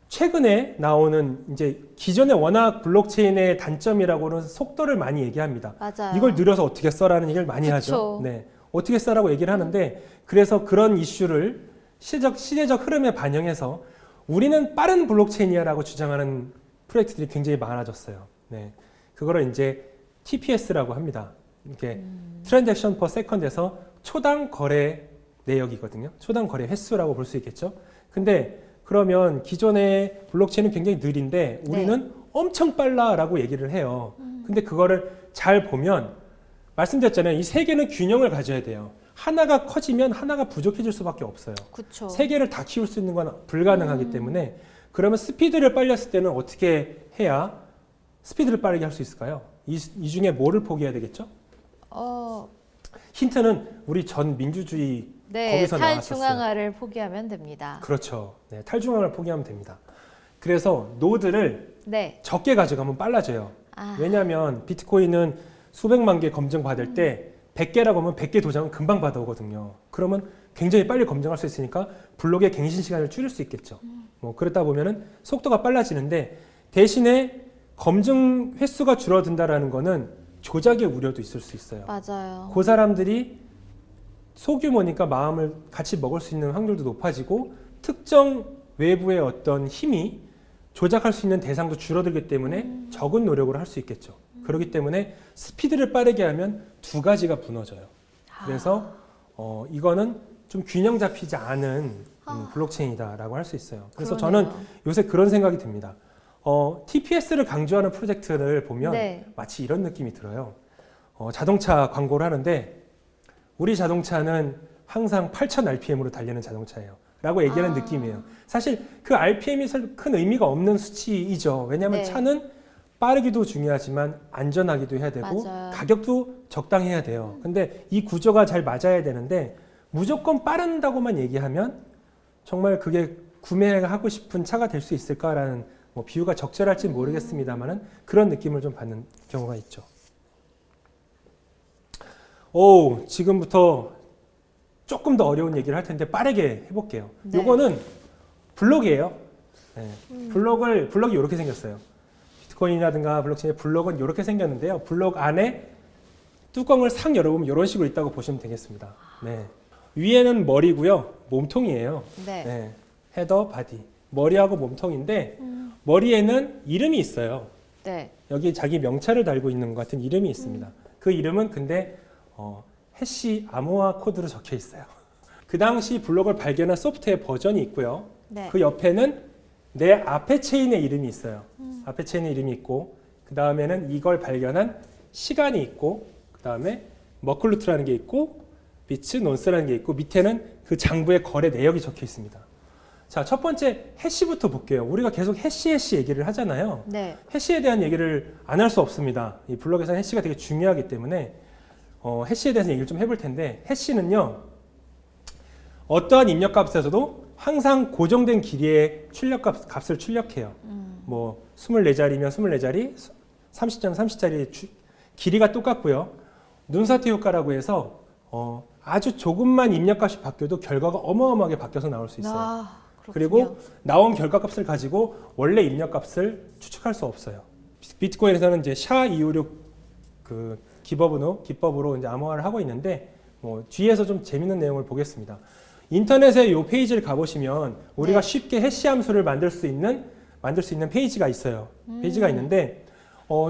B: 최근에 나오는 이제 기존의 워낙 블록체인의 단점이라고는 속도를 많이 얘기합니다.
A: 맞아요.
B: 이걸 느려서 어떻게 써라는 얘기를 많이 하죠. 네. 어떻게 써라고 얘기를 하는데 그래서 그런 이슈를 시대적 흐름에 반영해서 우리는 빠른 블록체인이야라고 주장하는 프로젝트들이 굉장히 많아졌어요. 네. 그거를 이제 TPS라고 합니다. 이렇게 트랜잭션 퍼 세컨드에서 초당 거래 내역이거든요. 초당 거래 횟수라고 볼 수 있겠죠. 근데 그러면 기존의 블록체인은 굉장히 느린데 우리는
A: 네.
B: 엄청 빨라라고 얘기를 해요. 근데 그거를 잘 보면 말씀드렸잖아요. 이 세 개는 균형을 가져야 돼요. 하나가 커지면 하나가 부족해질 수밖에 없어요.
A: 그쵸.
B: 세 개를 다 키울 수 있는 건 불가능하기 때문에 그러면 스피드를 빨렸을 때는 어떻게 해야 스피드를 빠르게 할 수 있을까요? 이 중에 뭐를 포기해야 되겠죠? 힌트는 우리 전 민주주의
A: 네,
B: 거기서
A: 탈중앙화를 포기하면 됩니다.
B: 그렇죠. 네, 탈중앙을 포기하면 됩니다. 그래서 노드를
A: 네.
B: 적게 가져가면 빨라져요.
A: 아,
B: 왜냐하면 비트코인은 수백만 개 검증 받을 때 100개라고 하면 100개 도장은 금방 받아오거든요. 그러면 굉장히 빨리 검증할 수 있으니까 블록의 갱신 시간을 줄일 수 있겠죠. 뭐 그러다 보면은 속도가 빨라지는데 대신에 검증 횟수가 줄어든다라는 거는 조작의 우려도 있을 수 있어요.
A: 맞아요.
B: 그 사람들이 소규모니까 마음을 같이 먹을 수 있는 확률도 높아지고 특정 외부의 어떤 힘이 조작할 수 있는 대상도 줄어들기 때문에 적은 노력을 할 수 있겠죠. 그렇기 때문에 스피드를 빠르게 하면 두 가지가 무너져요. 그래서 이거는 좀 균형 잡히지 않은 블록체인이다라고 할 수 있어요. 그래서
A: 그러네요.
B: 저는 요새 그런 생각이 듭니다. TPS를 강조하는 프로젝트를 보면
A: 네.
B: 마치 이런 느낌이 들어요. 자동차 광고를 하는데 우리 자동차는 항상 8,000 rpm으로 달리는 자동차예요. 라고 얘기하는 느낌이에요. 사실 그 RPM이 큰 의미가 없는 수치이죠. 왜냐하면
A: 네.
B: 차는 빠르기도 중요하지만 안전하기도 해야 되고
A: 맞아요.
B: 가격도 적당해야 돼요. 근데 이 구조가 잘 맞아야 되는데 무조건 빠른다고만 얘기하면 정말 그게 구매하고 싶은 차가 될 수 있을까라는 뭐 비유가 적절할지 모르겠습니다만은 그런 느낌을 좀 받는 경우가 있죠. 지금부터 조금 더 어려운 얘기를 할 텐데 빠르게 해볼게요.
A: 네.
B: 요거는 블록이에요. 네. 블록이 이렇게 생겼어요. 비트코인이라든가 블록체인의 블록은 이렇게 생겼는데요. 블록 안에 뚜껑을 싹 열어보면 이런 식으로 있다고 보시면 되겠습니다. 네. 위에는 머리고요. 몸통이에요.
A: 네.
B: 네. 헤더, 바디. 머리하고 몸통인데 머리에는 이름이 있어요.
A: 네.
B: 여기 자기 명찰을 달고 있는 것 같은 이름이 있습니다. 그 이름은 근데 해시 암호화 코드로 적혀 있어요. 그 당시 블록을 발견한 소프트웨어 버전이 있고요.
A: 네.
B: 그 옆에는 내 앞에 체인의 이름이 있어요. 앞에 체인의 이름이 있고 그 다음에는 이걸 발견한 시간이 있고 그 다음에 머클루트라는 게 있고 비츠, 논스라는 게 있고 밑에는 그 장부의 거래 내역이 적혀 있습니다. 자, 첫 번째 해시부터 볼게요. 우리가 계속 해시 얘기를 하잖아요.
A: 네.
B: 해시에 대한 얘기를 안 할 수 없습니다. 이 블록에서는 해시가 되게 중요하기 때문에 해시에 대해서 얘기를 좀 해볼 텐데 해시는요. 어떠한 입력값에서도 항상 고정된 길이의 값을 출력해요. 뭐 24자리면 24자리, 30자리면 30자리 길이가 똑같고요. 눈사태 효과라고 해서 아주 조금만 입력값이 바뀌어도 결과가 어마어마하게 바뀌어서 나올 수 있어요.
A: 그렇군요.
B: 그리고 나온 결과값을 가지고 원래 입력값을 추측할 수 없어요. 비트코인에서는 이제 SHA-256 그 기법으로 이제 암호화를 하고 있는데 뭐 뒤에서 좀 재밌는 내용을 보겠습니다. 인터넷에 이 페이지를 가보시면 우리가
A: 네.
B: 쉽게 해시 함수를 만들 수 있는 페이지가 있어요. 페이지가 있는데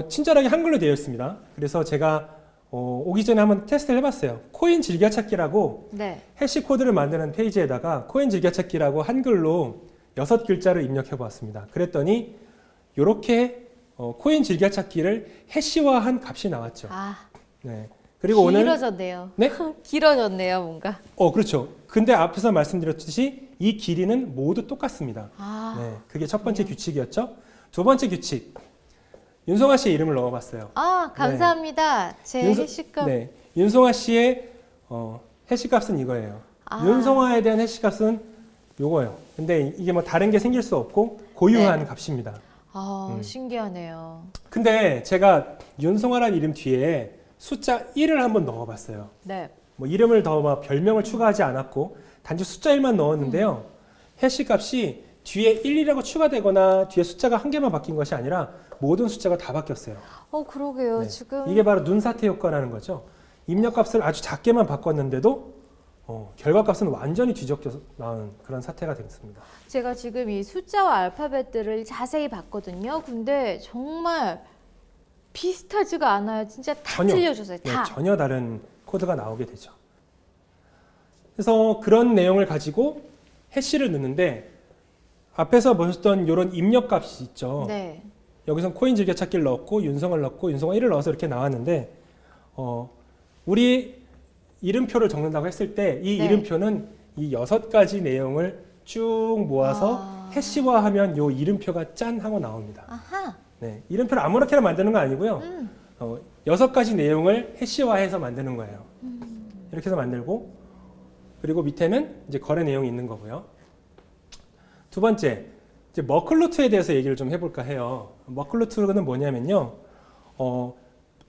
B: 친절하게 한글로 되어 있습니다. 그래서 제가 오기 전에 한번 테스트를 해봤어요. 코인 즐겨찾기라고
A: 네.
B: 해시 코드를 만드는 페이지에다가 코인 즐겨찾기라고 한글로 6글자를 입력해 보았습니다. 그랬더니 이렇게 코인 즐겨찾기를 해시화한 값이 나왔죠. 네. 그리고
A: 길어졌네요.
B: 네?
A: 길어졌네요, 뭔가.
B: 그렇죠. 근데 앞에서 말씀드렸듯이 이 길이는 모두 똑같습니다. 네. 그게 첫 번째 규칙이었죠. 두 번째 규칙. 윤송아 씨의 이름을 넣어봤어요.
A: 감사합니다. 제 해시값.
B: 네. 윤송아 씨의 해시값은 이거예요. 윤송아에 대한 해시값은 요거예요. 근데 이게 뭐 다른 게 생길 수 없고 고유한 값입니다.
A: 신기하네요.
B: 근데 제가 윤송아라는 이름 뒤에 숫자 1을 한번 넣어봤어요.
A: 네.
B: 뭐 이름을 더 막 별명을 추가하지 않았고 단지 숫자 1만 넣었는데요. 해시값이 뒤에 1이라고 추가되거나 뒤에 숫자가 한 개만 바뀐 것이 아니라 모든 숫자가 다 바뀌었어요.
A: 그러게요.
B: 네.
A: 지금
B: 이게 바로 눈사태 효과라는 거죠. 입력값을 아주 작게만 바꿨는데도 결과값은 완전히 뒤적여 나온 그런 사태가 됐습니다.
A: 제가 지금 이 숫자와 알파벳들을 자세히 봤거든요. 근데 정말 비슷하지가 않아요. 진짜 다 틀려졌어요. 다.
B: 네, 전혀 다른 코드가 나오게 되죠. 그래서 그런 내용을 가지고 해시를 넣는데 앞에서 보셨던 이런 입력값이 있죠.
A: 네.
B: 여기서 코인 즐겨찾기를 넣었고 윤성을 넣고 윤성아 1을 넣어서 이렇게 나왔는데 우리 이름표를 적는다고 했을 때 이
A: 네.
B: 이름표는 이 6가지 내용을 쭉 모아서 해시화하면 이 이름표가 짠 하고 나옵니다.
A: 아하.
B: 네, 이름표를 아무렇게나 만드는 건 아니고요. 6가지 내용을 해시화해서 만드는 거예요. 이렇게 해서 만들고 그리고 밑에는 이제 거래 내용이 있는 거고요. 두 번째, 이제 머클루트에 대해서 얘기를 좀 해볼까 해요. 머클루트는 뭐냐면요.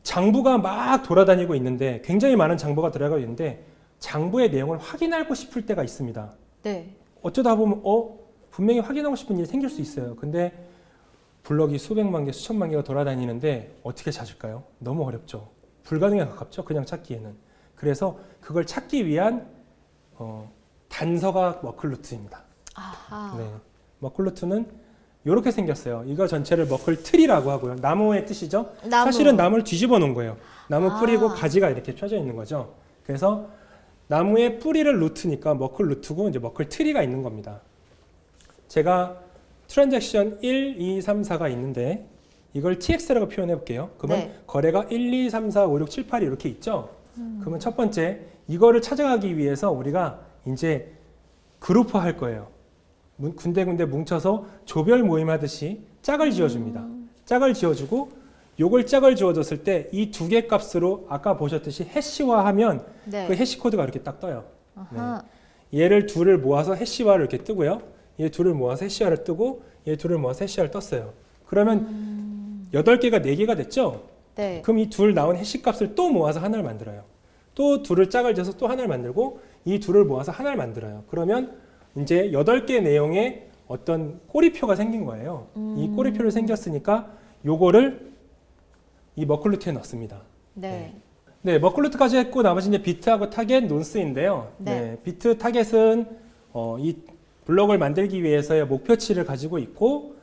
B: 장부가 막 돌아다니고 있는데 굉장히 많은 장부가 들어가고 있는데 장부의 내용을 확인하고 싶을 때가 있습니다.
A: 네.
B: 어쩌다 보면 분명히 확인하고 싶은 일이 생길 수 있어요. 근데 블럭이 수백만 개, 수천만 개가 돌아다니는데 어떻게 찾을까요? 너무 어렵죠. 불가능에 가깝죠. 그냥 찾기에는. 그래서 그걸 찾기 위한 단서가 머클루트입니다.
A: 아하.
B: 네. 머클루트는 이렇게 생겼어요. 이거 전체를 머클트리라고 하고요. 나무의 뜻이죠.
A: 나무.
B: 사실은 나무를 뒤집어 놓은 거예요. 나무 뿌리고
A: 아.
B: 가지가 이렇게 펴져 있는 거죠. 그래서 나무의 뿌리를 루트니까 머클루트고 이제 머클트리가 있는 겁니다. 제가 트랜잭션 1, 2, 3, 4가 있는데 이걸 TX라고 표현해 볼게요. 그러면
A: 네.
B: 거래가 1, 2, 3, 4, 5, 6, 7, 8이 이렇게 있죠. 그러면 첫 번째 이거를 찾아가기 위해서 우리가 이제 그룹화 할 거예요. 군데군데 뭉쳐서 조별 모임 하듯이 짝을 지어줍니다. 짝을 지어주고 요걸 짝을 지어줬을 때 이 두 개 값으로 아까 보셨듯이 해시화하면
A: 네.
B: 그 해시 코드가 이렇게 딱 떠요.
A: 아하.
B: 얘를 둘을 모아서 해시화를 이렇게 뜨고요. 얘 둘을 모아서 해시화를 뜨고 얘 둘을 모아서 해시화를 떴어요. 그러면 8개가 4개가 됐죠?
A: 네.
B: 그럼 이 둘 나온 해시 값을 또 모아서 하나를 만들어요. 또 둘을 짝을 지어서 또 하나를 만들고 이 둘을 모아서 하나를 만들어요. 그러면 이제 8개 내용의 어떤 꼬리표가 생긴 거예요. 이 꼬리표를 생겼으니까 요거를 이 머클루트에 넣습니다.
A: 네.
B: 네, 머클루트까지 했고 나머지 이제 비트하고 타겟, 논스인데요.
A: 네.
B: 비트 타겟은 이 블록을 만들기 위해서의 목표치를 가지고 있고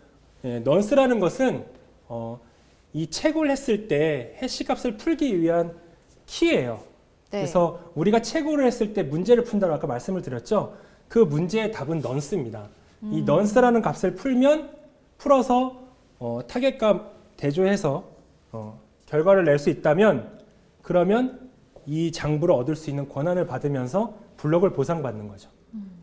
B: 넌스라는 것은 이 채굴 했을 때 해시 값을 풀기 위한 키예요.
A: 네.
B: 그래서 우리가 채굴을 했을 때 문제를 푼다고 아까 말씀을 드렸죠. 그 문제의 답은 넌스입니다. 이 넌스라는 값을 풀어서 타겟값 대조해서 결과를 낼 수 있다면 그러면 이 장부를 얻을 수 있는 권한을 받으면서 블록을 보상받는 거죠.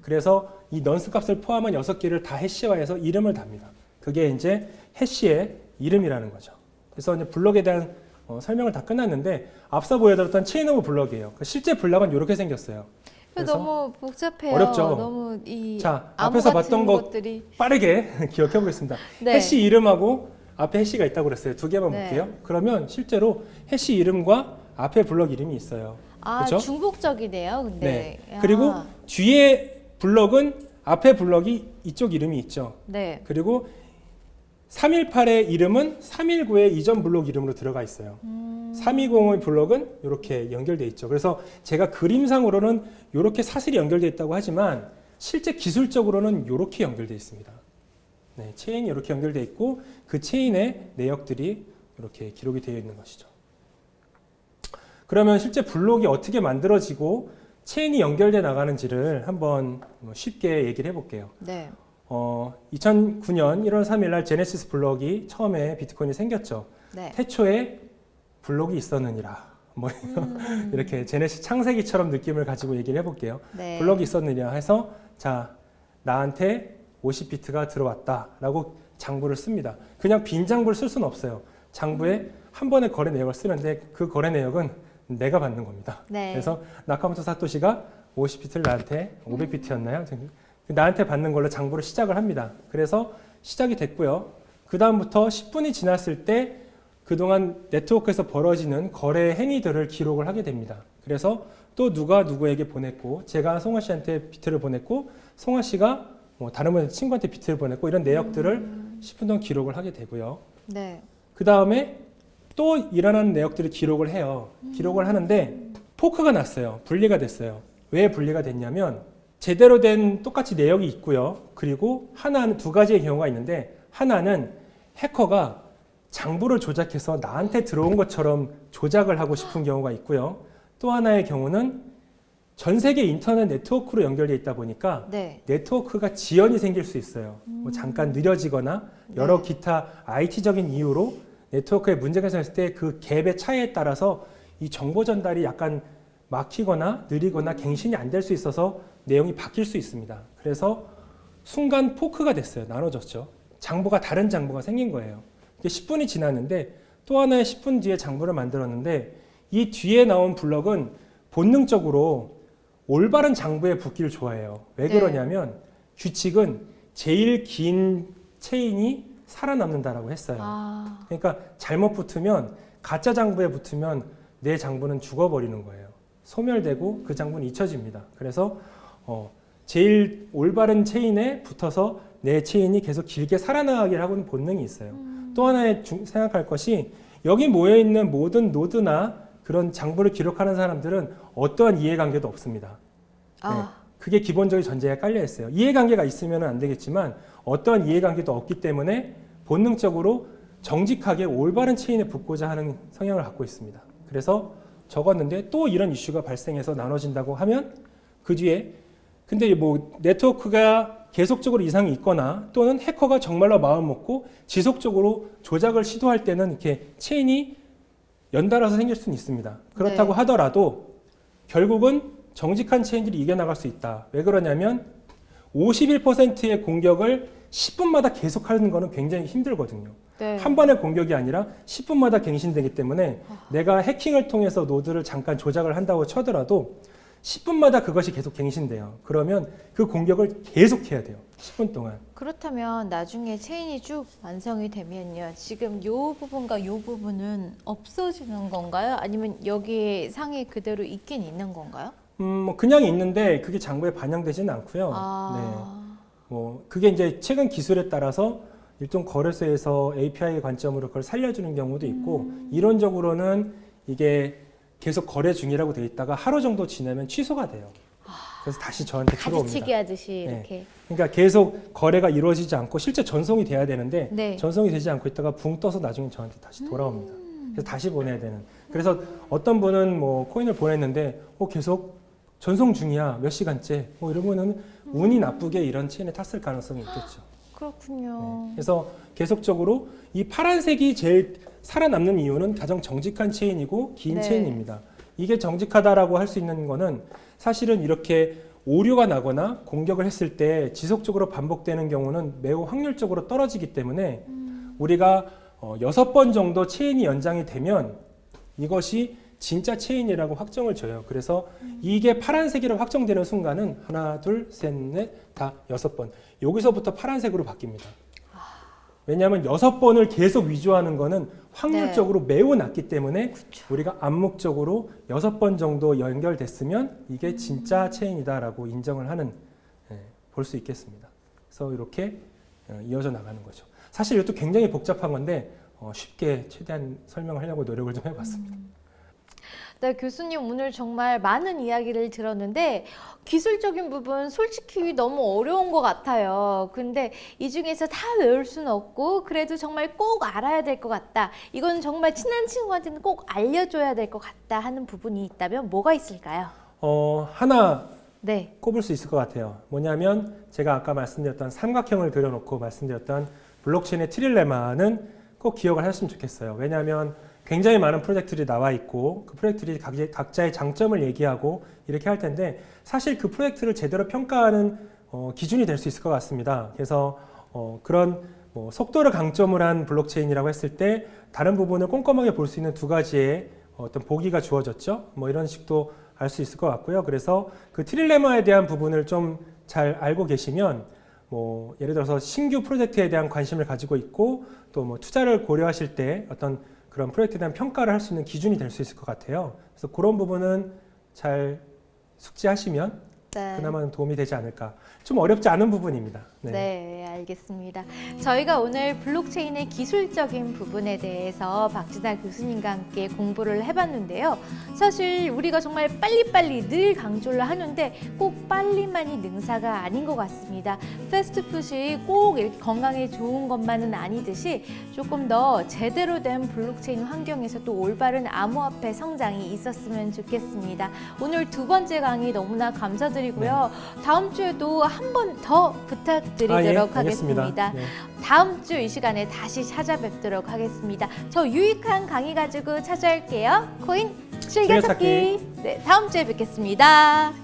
B: 그래서 이 넌스 값을 포함한 6개를 다 해시화해서 이름을 답니다. 그게 이제 해시의 이름이라는 거죠. 그래서 이제 블록에 대한 설명을 다 끝났는데 앞서 보여드렸던 체인 오브 블럭이에요. 실제 블럭은 이렇게 생겼어요. 그래서
A: 너무 복잡해요.
B: 어렵죠?
A: 너무 이
B: 자,
A: 암호
B: 앞에서
A: 같은
B: 봤던 것
A: 것들이
B: 빠르게 기억해 보겠습니다.
A: 네.
B: 해시 이름하고 앞에 해시가 있다고 그랬어요. 두 개만
A: 네.
B: 볼게요. 그러면 실제로 해시 이름과 앞에 블럭 이름이 있어요.
A: 아,
B: 그쵸?
A: 중복적이네요. 근데.
B: 네. 그리고 뒤에 블럭은 앞에 블럭이 이쪽 이름이 있죠.
A: 네.
B: 그리고 318의 이름은 319의 이전 블록 이름으로 들어가 있어요. 320의 블록은 이렇게 연결되어 있죠. 그래서 제가 그림상으로는 이렇게 사슬이 연결되어 있다고 하지만 실제 기술적으로는 이렇게 연결되어 있습니다. 네, 체인이 이렇게 연결되어 있고 그 체인의 내역들이 이렇게 기록이 되어 있는 것이죠. 그러면 실제 블록이 어떻게 만들어지고 체인이 연결돼 나가는지를 한번 쉽게 얘기를 해볼게요.
A: 네.
B: 2009년 1월 3일 날 제네시스 블록이 처음에 비트코인이 생겼죠.
A: 네.
B: 태초에 블록이 있었느니라. 뭐 이렇게 제네시스 창세기처럼 느낌을 가지고 얘기를 해볼게요.
A: 네.
B: 블록이 있었느냐 해서 자 나한테 50비트가 들어왔다라고 장부를 씁니다. 그냥 빈 장부를 쓸 수는 없어요. 장부에 한 번의 거래 내역을 쓰는데 그 거래 내역은 내가 받는 겁니다.
A: 네.
B: 그래서 나카모토 사토시가 50비트를 나한테 500비트였나요? 나한테 받는 걸로 장부를 시작을 합니다. 그래서 시작이 됐고요. 그 다음부터 10분이 지났을 때 그동안 네트워크에서 벌어지는 거래 행위들을 기록을 하게 됩니다. 그래서 또 누가 누구에게 보냈고 제가 송아 씨한테 비트를 보냈고 송아 씨가 뭐 다른 분 친구한테 비트를 보냈고 이런 내역들을 10분 동안 기록을 하게 되고요.
A: 네.
B: 그 다음에 또 일어나는 내역들을 기록을 해요. 기록을 하는데 포크가 났어요. 분리가 됐어요. 왜 분리가 됐냐면 제대로 된 똑같이 내역이 있고요. 그리고 하나는 두 가지의 경우가 있는데 하나는 해커가 장부를 조작해서 나한테 들어온 것처럼 조작을 하고 싶은 경우가 있고요. 또 하나의 경우는 전 세계 인터넷 네트워크로 연결되어 있다 보니까
A: 네.
B: 네트워크가 지연이 생길 수 있어요. 뭐 잠깐 느려지거나 여러 기타 IT적인 이유로 네트워크에 문제가 생겼을 때 그 갭의 차이에 따라서 이 정보 전달이 약간 막히거나 느리거나 갱신이 안 될 수 있어서 내용이 바뀔 수 있습니다. 그래서 순간 포크가 됐어요. 나눠졌죠. 장부가 다른 장부가 생긴 거예요. 이게 10분이 지났는데 또 하나의 10분 뒤에 장부를 만들었는데 이 뒤에 나온 블럭은 본능적으로 올바른 장부에 붙기를 좋아해요. 왜
A: 네.
B: 그러냐면 규칙은 제일 긴 체인이 살아남는다라고 했어요.
A: 아,
B: 그러니까 잘못 붙으면 가짜 장부에 붙으면 내 장부는 죽어버리는 거예요. 소멸되고 그 장부는 잊혀집니다. 그래서 제일 올바른 체인에 붙어서 내 체인이 계속 길게 살아나가게 하고는 본능이 있어요. 또 하나의 생각할 것이 여기 모여있는 모든 노드나 그런 장부를 기록하는 사람들은 어떠한 이해관계도 없습니다.
A: 아,
B: 그게 기본적인 전제가 깔려 있어요. 이해관계가 있으면 안 되겠지만 어떠한 이해관계도 없기 때문에 본능적으로 정직하게 올바른 체인에 붙고자 하는 성향을 갖고 있습니다. 그래서 적었는데 또 이런 이슈가 발생해서 나눠진다고 하면 그 뒤에 근데 뭐 네트워크가 계속적으로 이상이 있거나 또는 해커가 정말로 마음 먹고 지속적으로 조작을 시도할 때는 이렇게 체인이 연달아서 생길 수는 있습니다. 그렇다고
A: 네.
B: 하더라도 결국은 정직한 체인들이 이겨나갈 수 있다. 왜 그러냐면 51%의 공격을 10분마다 계속하는 거는 굉장히 힘들거든요.
A: 네.
B: 한 번의 공격이 아니라 10분마다 갱신되기 때문에 내가 해킹을 통해서 노드를 잠깐 조작을 한다고 쳐더라도 10분마다 그것이 계속 갱신돼요. 그러면 그 공격을 계속해야 돼요. 10분 동안.
A: 그렇다면 나중에 체인이 쭉 완성이 되면요. 지금 요 부분과 요 부분은 없어지는 건가요? 아니면 여기에 상이 그대로 있긴 있는 건가요?
B: 뭐 그냥 있는데 그게 장부에 반영되지는 않고요.
A: 아,
B: 뭐 그게 이제 최근 기술에 따라서 일종 거래소에서 API 관점으로 그걸 살려주는 경우도 있고 이론적으로는 이게 계속 거래 중이라고 돼 있다가 하루 정도 지나면 취소가 돼요. 그래서 다시 저한테 들어옵니다.
A: 가지치기 하듯이
B: 네.
A: 이렇게.
B: 그러니까 계속 거래가 이루어지지 않고 실제 전송이 돼야 되는데
A: 네.
B: 전송이 되지 않고 있다가 붕 떠서 나중에 저한테 다시 돌아옵니다. 그래서 다시 보내야 되는. 그래서 어떤 분은 뭐 코인을 보냈는데 계속 전송 중이야 몇 시간째 뭐 이러면은 운이 나쁘게 이런 체인에 탔을 가능성이 있겠죠.
A: 그렇군요.
B: 그래서 계속적으로 이 파란색이 제일 살아남는 이유는 가장 정직한 체인이고 긴
A: 네.
B: 체인입니다. 이게 정직하다라고 할 수 있는 거는 사실은 이렇게 오류가 나거나 공격을 했을 때 지속적으로 반복되는 경우는 매우 확률적으로 떨어지기 때문에 우리가 6번 정도 체인이 연장이 되면 이것이 진짜 체인이라고 확정을 줘요. 그래서 이게 파란색이라고 확정되는 순간은 하나, 둘, 셋, 넷, 다 6번. 여기서부터 파란색으로 바뀝니다. 왜냐하면 6번을 계속 위조하는 거는 확률적으로 매우 낮기 때문에
A: 그쵸.
B: 우리가 암묵적으로 6번 정도 연결됐으면 이게 진짜 체인이다라고 인정을 하는 볼 수 있겠습니다. 그래서 이렇게 이어져 나가는 거죠. 사실 이것도 굉장히 복잡한 건데 쉽게 최대한 설명을 하려고 노력을 좀 해봤습니다.
A: 네, 교수님 오늘 정말 많은 이야기를 들었는데 기술적인 부분 솔직히 너무 어려운 것 같아요. 근데 이 중에서 다 외울 수는 없고 그래도 정말 꼭 알아야 될 것 같다. 이건 정말 친한 친구한테는 꼭 알려줘야 될 것 같다 하는 부분이 있다면 뭐가 있을까요?
B: 하나
A: 네.
B: 꼽을 수 있을 것 같아요. 뭐냐면 제가 아까 말씀드렸던 삼각형을 그려놓고 말씀드렸던 블록체인의 트릴레마는 꼭 기억을 하셨으면 좋겠어요. 왜냐하면 굉장히 많은 프로젝트들이 나와 있고 그 프로젝트들이 각자의 장점을 얘기하고 이렇게 할 텐데 사실 그 프로젝트를 제대로 평가하는 기준이 될 수 있을 것 같습니다. 그래서 그런 속도를 강점을 한 블록체인이라고 했을 때 다른 부분을 꼼꼼하게 볼 수 있는 두 가지의 어떤 보기가 주어졌죠. 뭐 이런 식도 알 수 있을 것 같고요. 그래서 그 트릴레마에 대한 부분을 좀 잘 알고 계시면 뭐 예를 들어서 신규 프로젝트에 대한 관심을 가지고 있고 또 뭐 투자를 고려하실 때 어떤 그런 프로젝트에 대한 평가를 할 수 있는 기준이 될 수 있을 것 같아요. 그래서 그런 부분은 잘 숙지하시면
A: 네.
B: 그나마 도움이 되지 않을까. 좀 어렵지 않은 부분입니다.
A: 네, 알겠습니다. 저희가 오늘 블록체인의 기술적인 부분에 대해서 박진아 교수님과 함께 공부를 해봤는데요. 사실 우리가 정말 빨리빨리 늘 강조를 하는데 꼭 빨리만이 능사가 아닌 것 같습니다. 패스트푸드이 꼭 이렇게 건강에 좋은 것만은 아니듯이 조금 더 제대로 된 블록체인 환경에서 또 올바른 암호화폐 성장이 있었으면 좋겠습니다. 오늘 두 번째 강의 너무나 감사드리고요. 다음 주에도 한 번 더 부탁드리도록
B: 알겠습니다.
A: 하겠습니다.
B: 네.
A: 다음 주 이 시간에 다시 찾아뵙도록 하겠습니다. 저 유익한 강의 가지고 찾아올게요. 코인 즐겨찾기.
B: 즐겨찾기.
A: 네, 다음 주에 뵙겠습니다.